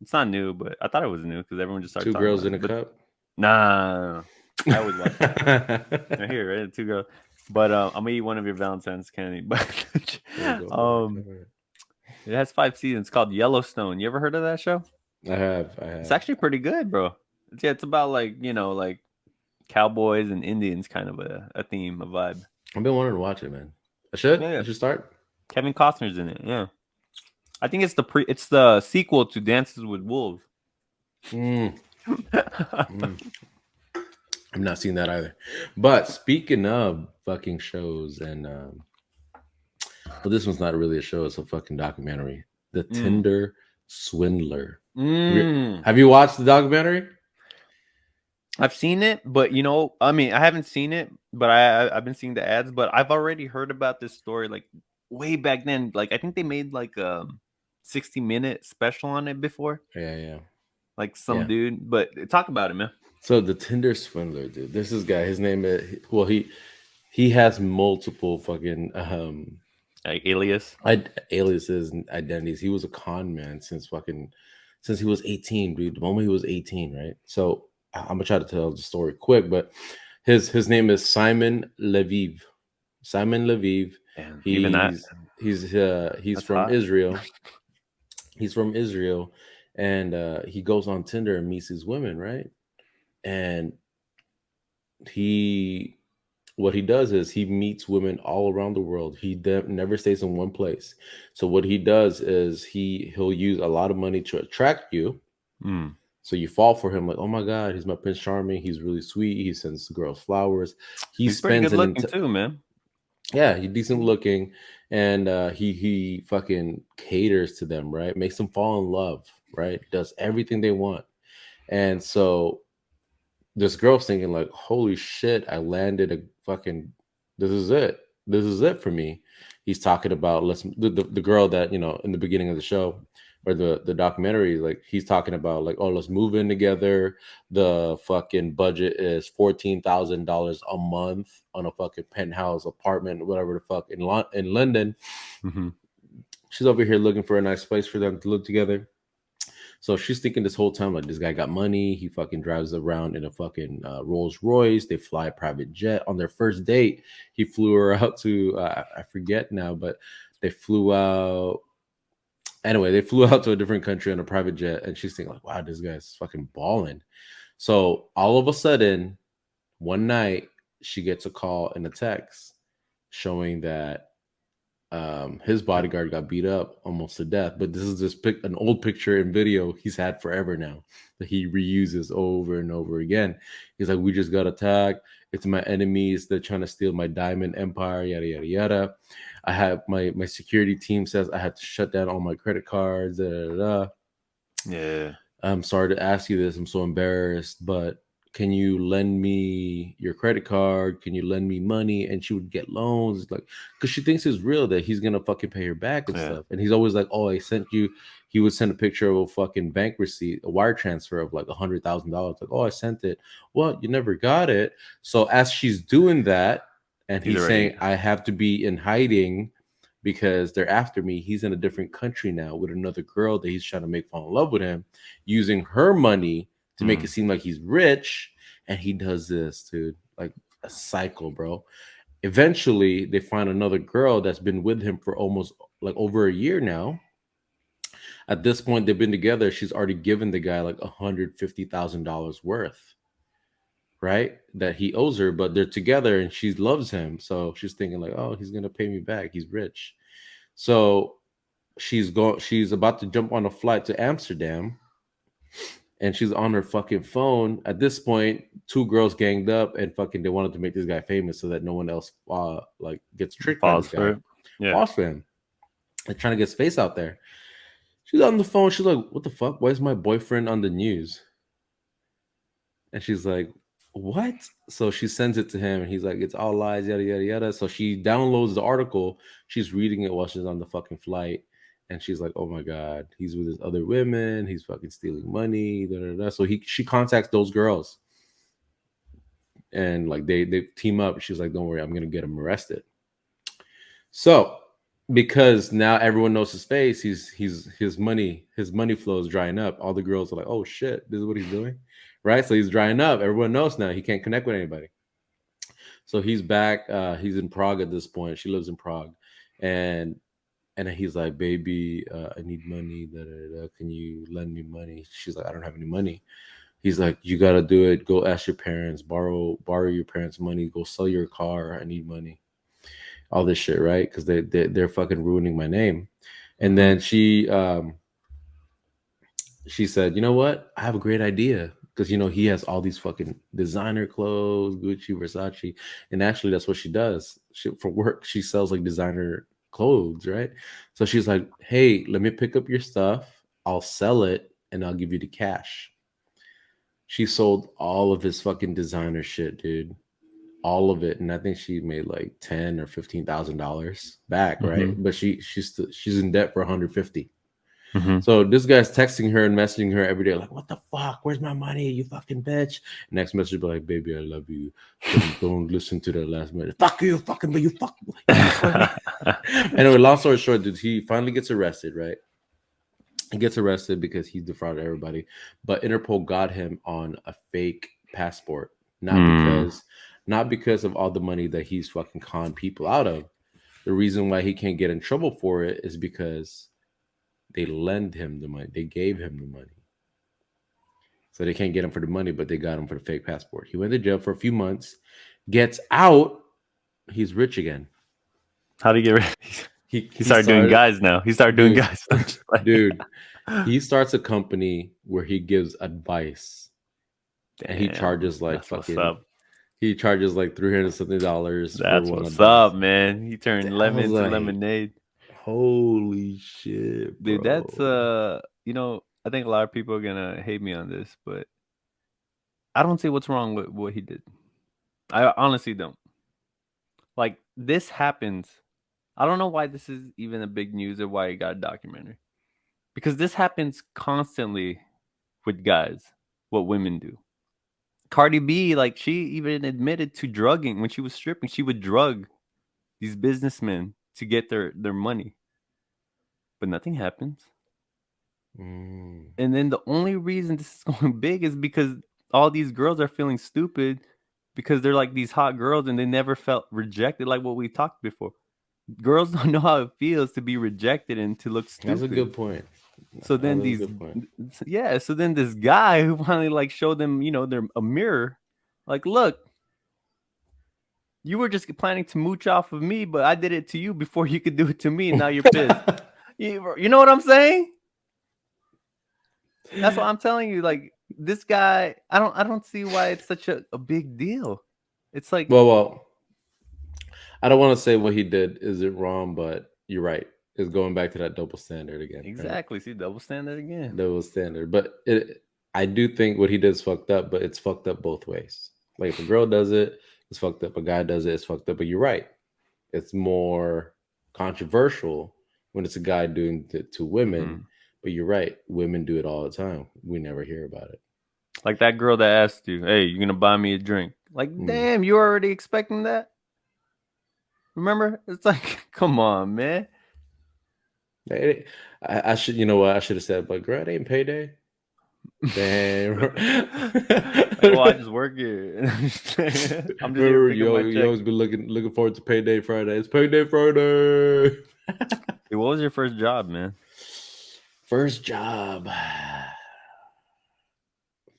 It's not new, but I thought it was new because everyone just started. Two girls in a cup. Nah, I always watch that. Right here, right? Two girls. But I'm gonna eat one of your Valentine's candy. But it has 5 seasons. It's called Yellowstone. You ever heard of that show? I have. It's actually pretty good, bro. It's about like cowboys and Indians, kind of a theme, a vibe. I've been wanting to watch it, man. I should. Yeah. I should start. Kevin Costner's in it. Yeah. I think it's the sequel to Dances with Wolves. I've not seen that either. But speaking of fucking shows, and well, this one's not really a show; it's a fucking documentary. The Tinder Swindler. Have you watched the documentary? I've seen it, but I haven't seen it, but I've been seeing the ads. But I've already heard about this story like way back then. Like I think they made like a 60-minute special on it before. Yeah. Like some dude, but talk about it, man. So the Tinder Swindler, dude. This is guy. His name is he has multiple fucking like aliases and identities. He was a con man since he was 18, dude. The moment he was 18, right? So I'm gonna try to tell the story quick, but his name is Simon Lviv. Simon Lviv. He's from hot. Israel. He's from Israel, and he goes on Tinder and meets these women, right? And what he does is he meets women all around the world. He never stays in one place. So what he does is he'll use a lot of money to attract you. So you fall for him, like, oh my God, he's my Prince Charming. He's really sweet. He sends the girls flowers. He's pretty good looking too, man. Yeah, he's decent looking, and he fucking caters to them, right? Makes them fall in love, right? Does everything they want, and so this girl's thinking like, holy shit, I landed a fucking. This is it for me. He's talking about the girl that in the beginning of the show. Or the documentary, like he's talking about like, oh, let's move in together. The fucking budget is $14,000 a month on a fucking penthouse apartment, whatever the fuck in London. She's over here looking for a nice place for them to live together. So she's thinking this whole time, like, this guy got money. He fucking drives around in a fucking Rolls Royce. They fly a private jet. On their first date, he flew her out to, I forget now, but they flew out. Anyway, they flew out to a different country on a private jet. And she's thinking, like, wow, this guy's fucking balling. So all of a sudden, one night, she gets a call and a text showing that his bodyguard got beat up almost to death. But this is an old picture and video he's had forever now that he reuses over and over again. He's like, we just got attacked. It's my enemies. They're trying to steal my diamond empire, yada, yada, yada. I have my security team says I had to shut down all my credit cards. Da, da, da. Yeah. I'm sorry to ask you this. I'm so embarrassed, but can you lend me your credit card? Can you lend me money? And she would get loans, like, because she thinks it's real that he's gonna fucking pay her back and stuff. And he's always like, oh, I sent you. He would send a picture of a fucking bank receipt, a wire transfer of like $100,000. Like, oh, I sent it. Well, you never got it. So as she's doing that, and he's saying, I have to be in hiding because they're after me. He's in a different country now with another girl that he's trying to make fall in love with him, using her money to make it seem like he's rich. And he does this, dude, like a cycle, bro. Eventually, they find another girl that's been with him for almost like over a year now. At this point, they've been together. She's already given the guy like $150,000 worth, right? That he owes her, but they're together and she loves him. So she's thinking like, oh, he's going to pay me back. He's rich. So she's about to jump on a flight to Amsterdam. And she's on her fucking phone. At this point, two girls ganged up and fucking they wanted to make this guy famous so that no one else like gets tricked by this guy. False for him. They're trying to get his face out there. She's on the phone. She's like, what the fuck? Why is my boyfriend on the news? And she's like, what? So she sends it to him and he's like, it's all lies, yada, yada, yada. So she downloads the article. She's reading it while she's on the fucking flight. And she's like, oh my God, he's with his other women. He's fucking stealing money. Da, da, da. So she contacts those girls. And like they team up. She's like, don't worry, I'm going to get him arrested. So because now everyone knows his face, his money flow is drying up. All the girls are like, oh shit, this is what he's doing. Right? So he's drying up. Everyone knows now he can't connect with anybody. So he's back. He's in Prague at this point. She lives in Prague. And he's like, baby, I need money. Da, da, da. Can you lend me money? She's like, I don't have any money. He's like, you got to do it. Go ask your parents, borrow your parents' money. Go sell your car. I need money. All this shit, right? Because they're fucking ruining my name. And then she said, you know what? I have a great idea. Because, you know, he has all these fucking designer clothes, Gucci, Versace. And actually, that's what she does. For work, she sells like designer clothes, right? So she's like, hey, let me pick up your stuff. I'll sell it and I'll give you the cash. She sold all of his fucking designer shit, dude. All of it. And I think she made like $10,000 or $15,000 back, right? But she's in debt for $150,000. So this guy's texting her and messaging her every day, like, what the fuck? Where's my money? You fucking bitch. Next message be like, baby, I love you. Don't listen to the last minute. Fuck you, fucking, but you fuck. Anyway, long story short, dude, he finally gets arrested, right? He gets arrested because he defrauded everybody. But Interpol got him on a fake passport. Not because of all the money that he's fucking conned people out of. The reason why he can't get in trouble for it is because they lend him the money. They gave him the money. So they can't get him for the money, but they got him for the fake passport. He went to jail for a few months, gets out, he's rich again. How do you get rich? He started doing guys now. He started doing guys. Dude, he starts a company where he gives advice. Damn, and he charges like fucking... He charges like $300 something. That's what's up, man. He turned lemon into lemonade. Holy shit, bro. Dude, that's you know, I think a lot of people are gonna hate me on this, but I don't see what's wrong with what he did. I honestly don't. Like, this happens. I don't know why this is even a big news or why it got a documentary. Because this happens constantly with guys, what women do. Cardi B, like, she even admitted to drugging when she was stripping. She would drug these businessmen to get their money. But nothing happens. And then the only reason this is going big is because all these girls are feeling stupid because they're like these hot girls and they never felt rejected, like what we talked before. Girls don't know how it feels to be rejected and to look stupid. That's a good point. So then so then this guy who finally like showed them, they're a mirror, like, look, you were just planning to mooch off of me, but I did it to you before you could do it to me, and now you're pissed. You know what I'm saying? That's what I'm telling you. Like, this guy, I don't see why it's such a big deal. It's like, well, I don't want to say what he did isn't wrong, but you're right. It's going back to that double standard again. Exactly. Right? See, double standard again. Double standard. But I do think what he did is fucked up, but it's fucked up both ways. Like, if a girl does it, it's fucked up. A guy does it, it's fucked up. But you're right. It's more controversial when it's a guy doing it to women. Mm-hmm. But you're right. Women do it all the time. We never hear about it. Like that girl that asked you, hey, you going to buy me a drink? Like, damn, you're already expecting that? Remember? It's like, come on, man. I should, you know what? I should have said, but girl, it ain't payday. Damn. Well, I just work here. I'm just remember, you always been looking forward to payday Friday. It's payday Friday. Hey, what was your first job, man? First job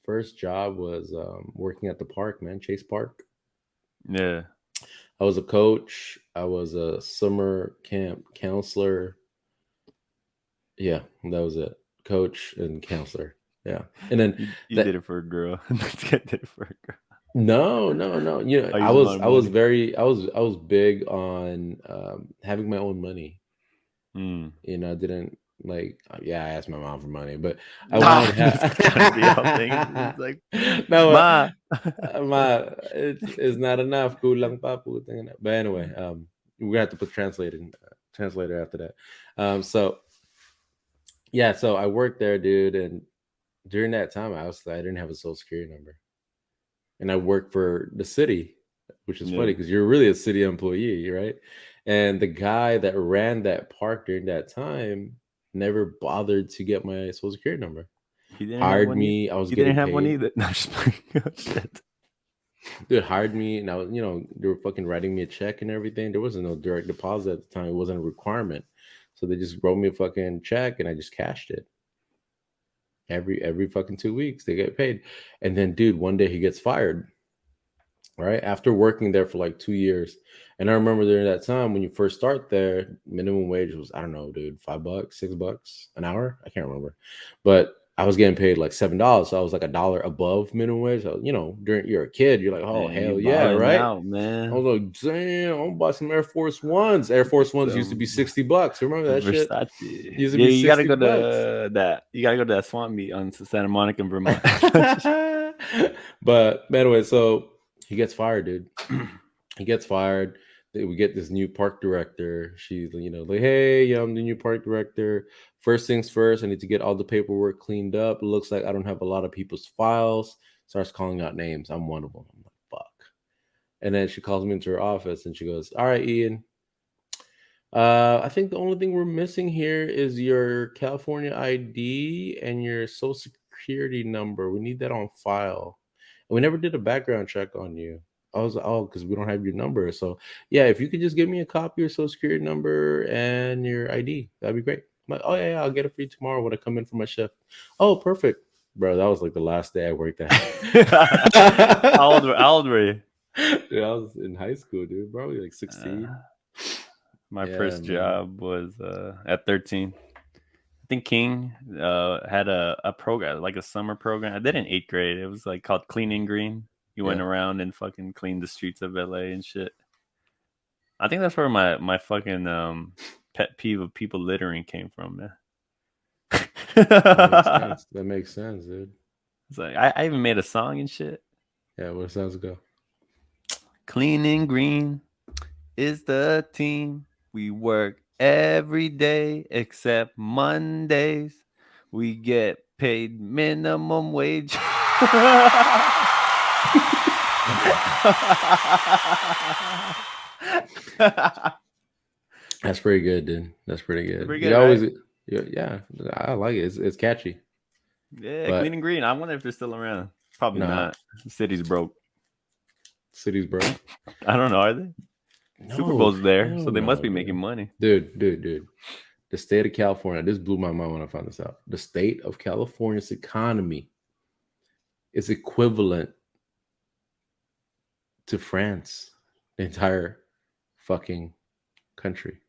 was working at the park, man. Chase Park. Yeah. I was a coach. I was a summer camp counselor. Yeah, that was it. Coach and counselor. Yeah. And then you did it for a girl. Did it for a girl. No. You know, I was big on having my own money. You know, I didn't I asked my mom for money, but I wanted to have like, no, ma, it's not enough. Kulang pa po. But anyway, we're gonna have to put translator after that. So I worked there, dude, and during that time I didn't have a social security number, and I worked for the city, which is funny because you're really a city employee, right? And the guy that ran that park during that time never bothered to get my social security number. He hired me. I was getting paid. Have one either. No, just shit. Dude hired me, and I was, they were fucking writing me a check and everything. There wasn't no direct deposit at the time. It wasn't a requirement. So they just wrote me a fucking check and I just cashed it. Every fucking 2 weeks they get paid. And then, dude, one day he gets fired. Right after working there for like 2 years. And I remember during that time when you first start there, minimum wage was, I don't know, dude, $5, $6 an hour. I can't remember. But I was getting paid like $7. So I was like $1 above minimum wage. So, you're a kid, you're like, oh, hell yeah, right? Out, man. I was like, damn, I'm gonna buy some Air Force Ones. Air Force Ones used to be $60. Remember that Versace shit? Used to be $60. You gotta go to that. You gotta go to that swamp meet on Santa Monica, Vermont. But anyway, so he gets fired, dude. He gets fired. We get this new park director. She's, like, hey, I'm the new park director. First things first, I need to get all the paperwork cleaned up. It looks like I don't have a lot of people's files. Starts calling out names. I'm one of them. I'm like, fuck. And then she calls me into her office and she goes, all right, Ian. I think the only thing we're missing here is your California ID and your social security number. We need that on file. And we never did a background check on you. I was like, oh, because we don't have your number. So yeah, if you could just give me a copy of your social security number and your ID, that'd be great. I'm like, oh yeah, I'll get it for you tomorrow when I come in for my shift. Oh, perfect. Bro, that was like the last day I worked at. How old were you? Dude, I was in high school, dude. Probably like 16. My first job was at 13. I think King had a program, like a summer program. I did in 8th grade. It was like called Clean and Green. You went around and fucking cleaned the streets of LA and shit. I think that's where my fucking pet peeve of people littering came from, man. That makes sense, dude. It's like I even made a song and shit. Yeah, where sounds go? Clean and Green is the team. We work every day except Mondays. We get paid minimum wage. That's pretty good, dude. That's pretty good. Pretty good, right? Yeah, I like it. It's catchy. Yeah, But- Clean and Green. I wonder if they're still around. Probably Nah. not. The city's broke. Cities, bro. I don't know. Are they? Super Bowl's there, so they must be making money. Dude. The state of California, this blew my mind when I found this out. The state of California's economy is equivalent to France, the entire fucking country.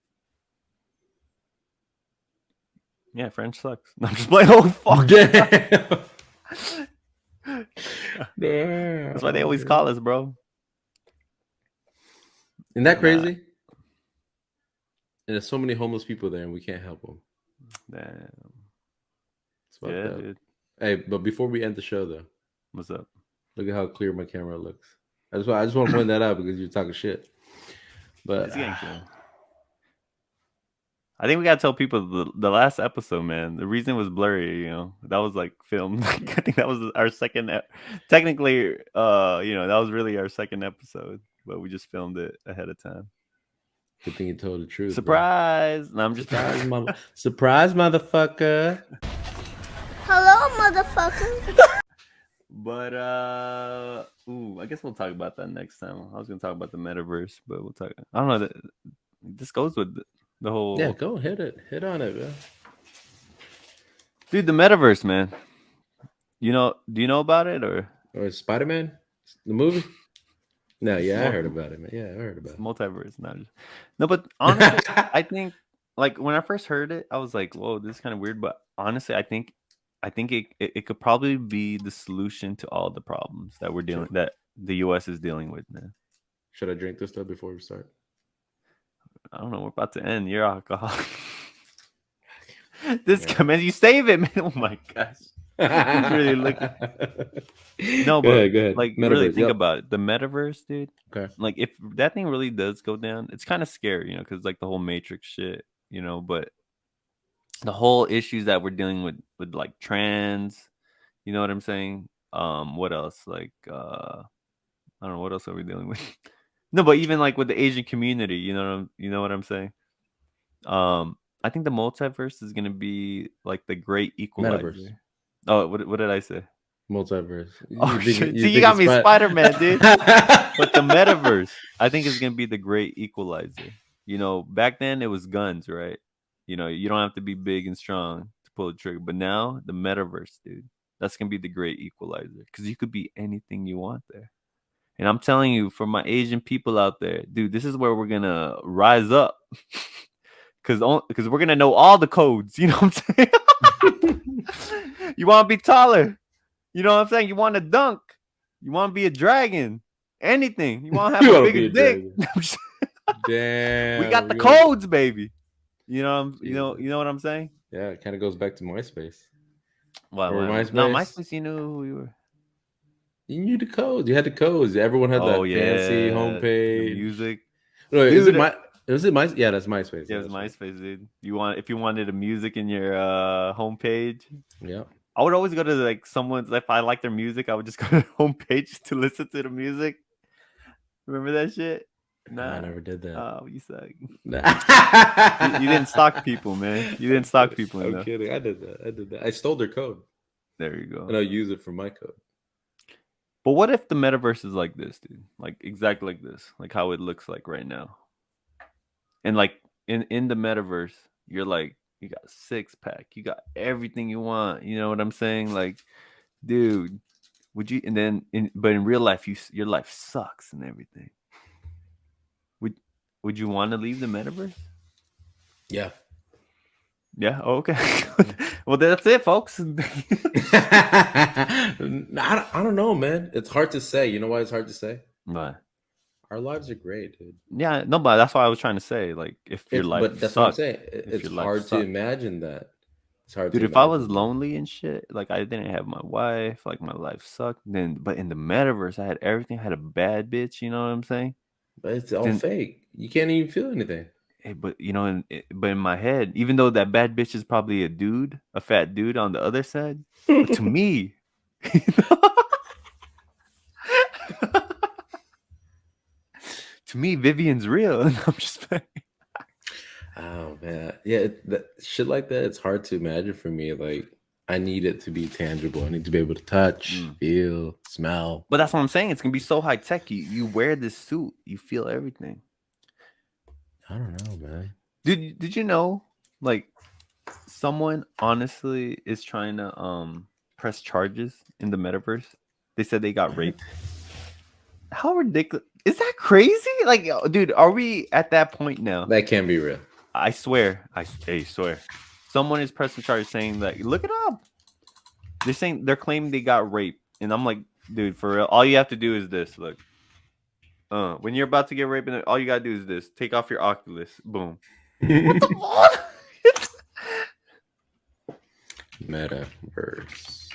Yeah, French sucks. I'm just playing. Oh fuck! Damn. That's why they always call us, bro. Isn't that Nah. crazy? And there's so many homeless people there, and we can't help them. Damn. It's fucked Yeah, up. dude. Hey, but before we end the show, though, What's up? look at how clear my camera looks. I just want to point that out because you're talking shit. But It's getting chill. I think we gotta tell people the last episode, man. The reason it was blurry, that was like filmed. I think that was our second. Technically, that was really our second episode, but we just filmed it ahead of time. good thing you told the truth. Surprise! No, I'm just Surprise, motherfucker. Hello, motherfucker. But I guess we'll talk about that next time. I was gonna talk about the metaverse, but we'll talk. I don't know. This goes with the whole. Yeah, go hit on it, man. Dude, the metaverse, man. Do you know about it or Or Spider-Man, the movie? No, yeah, I heard about it, man. Yeah, I heard about it. multiverse? No, but honestly, I think like when I first heard it, I was like, "Whoa, this is kind of weird." But honestly, I think it could probably be the solution to all the problems that that the U.S. is dealing with, man. Should I drink this stuff before we start? I don't know. We're about to end. You're alcohol. This man, you save it, man. Oh my gosh. He's really looking. No, but go ahead. like Metaverse, really think yep. about it. The metaverse, dude. Okay. Like if that thing really does go down, it's kind of scary, because like the whole Matrix shit, but the whole issues that we're dealing with like trans, you know what I'm saying? What else? Like I don't know, what else are we dealing with? No, but even like with the Asian community, you know what I'm saying? I think the multiverse is gonna be like the great equalizer. Metaverse. Oh, what did I say? Multiverse. Oh shit! See, you got me Spider-Man, dude. But the metaverse, I think, is gonna be the great equalizer. Back then it was guns, right? You don't have to be big and strong to pull the trigger. But now the metaverse, dude, that's gonna be the great equalizer because you could be anything you want there. And I'm telling you, for my Asian people out there, dude, this is where we're gonna rise up. Because we're gonna know all the codes. You know what I'm saying? You want to be taller. You know what I'm saying? You want to dunk. You want to be a dragon. Anything. You want to have a bigger dick. Damn. We got the codes, baby. You know what I'm saying? Yeah, it kind of goes back to MySpace. Wow. MySpace. No, MySpace, you knew who we were. You knew the codes. You had the codes. Everyone had that fancy homepage. The music. No, Dude, is it MySpace? Yeah, that's MySpace. Yeah, it was MySpace, dude. If you wanted a music in your homepage. Yeah. I would always go to like someone's. If I like their music, I would just go to the homepage to listen to the music. Remember that shit? Nah, I never did that. Oh, you suck. Nah. You didn't stalk people, man. You didn't stalk people. I'm kidding. I did that. I stole their code. There you go. And I'll use it for my code. But what if the metaverse is like this, dude? Like exactly like this, like how it looks like right now. And like in the metaverse, you're like, you got a 6-pack, you got everything you want. You know what I'm saying? Like, dude, would you? And then, but in real life, your life sucks and everything. Would you want to leave the metaverse? Yeah. Yeah. Oh, okay. Well, that's it, folks. I don't know, man. It's hard to say. You know why it's hard to say? But our lives are great, dude. Yeah, no, but that's what I was trying to say. Like, if your life, but that's sucked, what I'm saying. It's hard to imagine that. It's hard, dude. If I was lonely and shit, like I didn't have my wife, like my life sucked. But in the metaverse, I had everything. I had a bad bitch. You know what I'm saying? But it's all fake. You can't even feel anything. Hey, but but in my head, even though that bad bitch is probably a fat dude on the other side, but to me, to me, Vivian's real, and I'm just like, oh man, yeah, shit like that. It's hard to imagine for me. Like, I need it to be tangible. I need to be able to touch, feel, smell. But that's what I'm saying. It's gonna be so high tech. You wear this suit, you feel everything. I don't know, man. Did you know, like, someone honestly is trying to press charges in the metaverse? They said they got raped. How ridiculous. Is that crazy? Like, dude, are we at that point now? That can't be real. I swear. I swear. Someone is pressing charges saying that, look it up. They're claiming they got raped. And I'm like, dude, for real, all you have to do is this. Look. When you're about to get raped, all you gotta do is this. Take off your Oculus. Boom. What the fuck? Metaverse.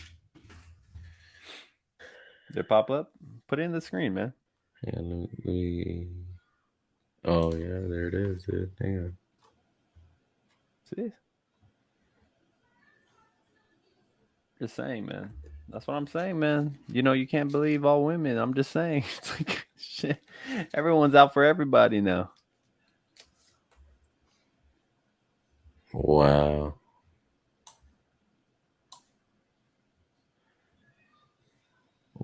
Did it pop up? Put it in the screen, man. Yeah, let me... Oh, yeah, there it is, dude. Hang on. See? Just saying, man. That's what I'm saying, man. You know, you can't believe all women. I'm just saying. It's like, shit. Everyone's out for everybody now. Wow.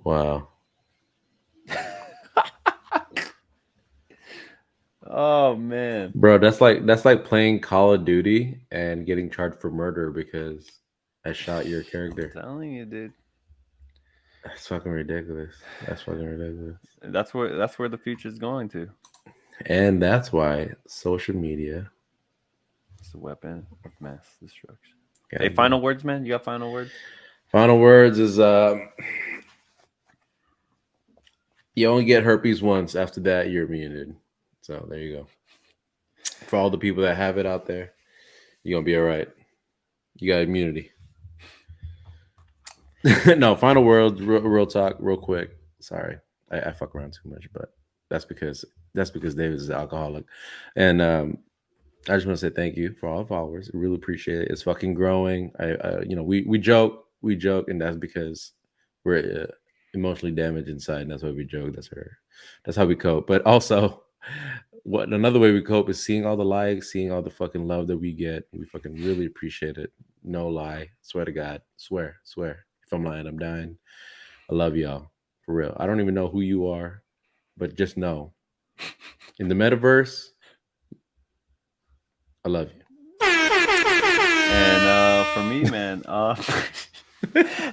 Wow. Oh man, Bro, that's like playing Call of Duty and getting charged for murder because I shot your character. I'm telling you, dude. That's fucking ridiculous. That's fucking ridiculous. That's where the future's going to. And that's why social media. It's a weapon of mass destruction. Yeah, Hey, final words, man. You got final words? Final words is you only get herpes once. After that, you're immune. So there you go. For all the people that have it out there, you're gonna be all right. You got immunity. No, final words, real talk, real quick. Sorry, I fuck around too much, but that's because David is an alcoholic, and I just want to say thank you for all the followers. I really appreciate it. It's fucking growing. We joke, and that's because we're emotionally damaged inside, and that's why we joke. That's how we cope. But also, another way we cope is seeing all the likes, seeing all the fucking love that we get. We fucking really appreciate it. No lie, swear to God, swear. If I'm lying, I'm dying. I love y'all for real. I don't even know who you are, but just know, in the metaverse, I love you. And for me, man,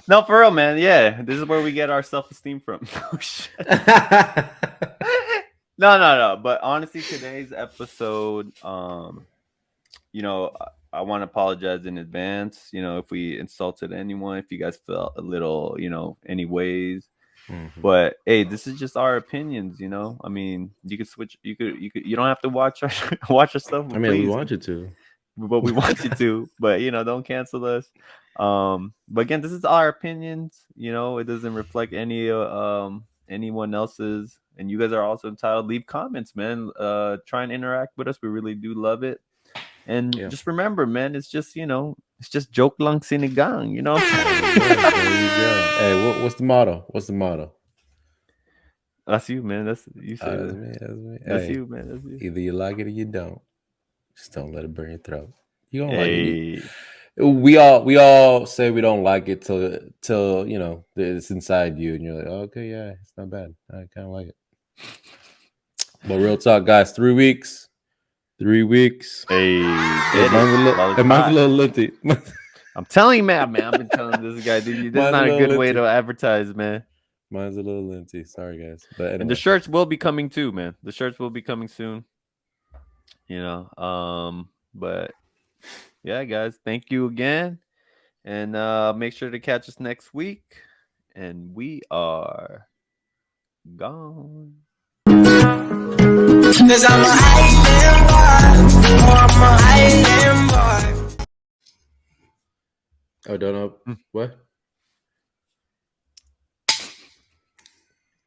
no, for real, man. Yeah, this is where we get our self-esteem from. Oh, shit. No. But honestly, today's episode, I want to apologize in advance. If we insulted anyone, if you guys felt a little, any ways. Mm-hmm. But hey, this is just our opinions. I mean, you could switch. You don't have to watch our stuff. I mean, we want you to, but we want you to. But don't cancel us. But again, this is our opinions. It doesn't reflect any anyone else's. And you guys are also entitled. Leave comments, man. Try and interact with us. We really do love it. And just remember, man, it's just joke lang sinigang, There you go. Hey, what's the motto? That's you, man. That's you. That's me. That's you, man. That's you. Either you like it or you don't. Just don't let it burn your throat. You don't like it. We all say we don't like it till it's inside you, and you're like, oh, okay, yeah, it's not bad. I kind of like it. But real talk, guys, 3 weeks. 3 weeks. Hey, mine's a little linty. I'm telling you, man. I've been telling this guy, dude, this is not a good way to advertise, man. Mine's a little linty. Sorry, guys. But anyway. And the shirts will be coming too, man. The shirts will be coming soon. But yeah, guys, thank you again. And make sure to catch us next week. And we are gone. Cause I'm a island boy. Oh, don't know what?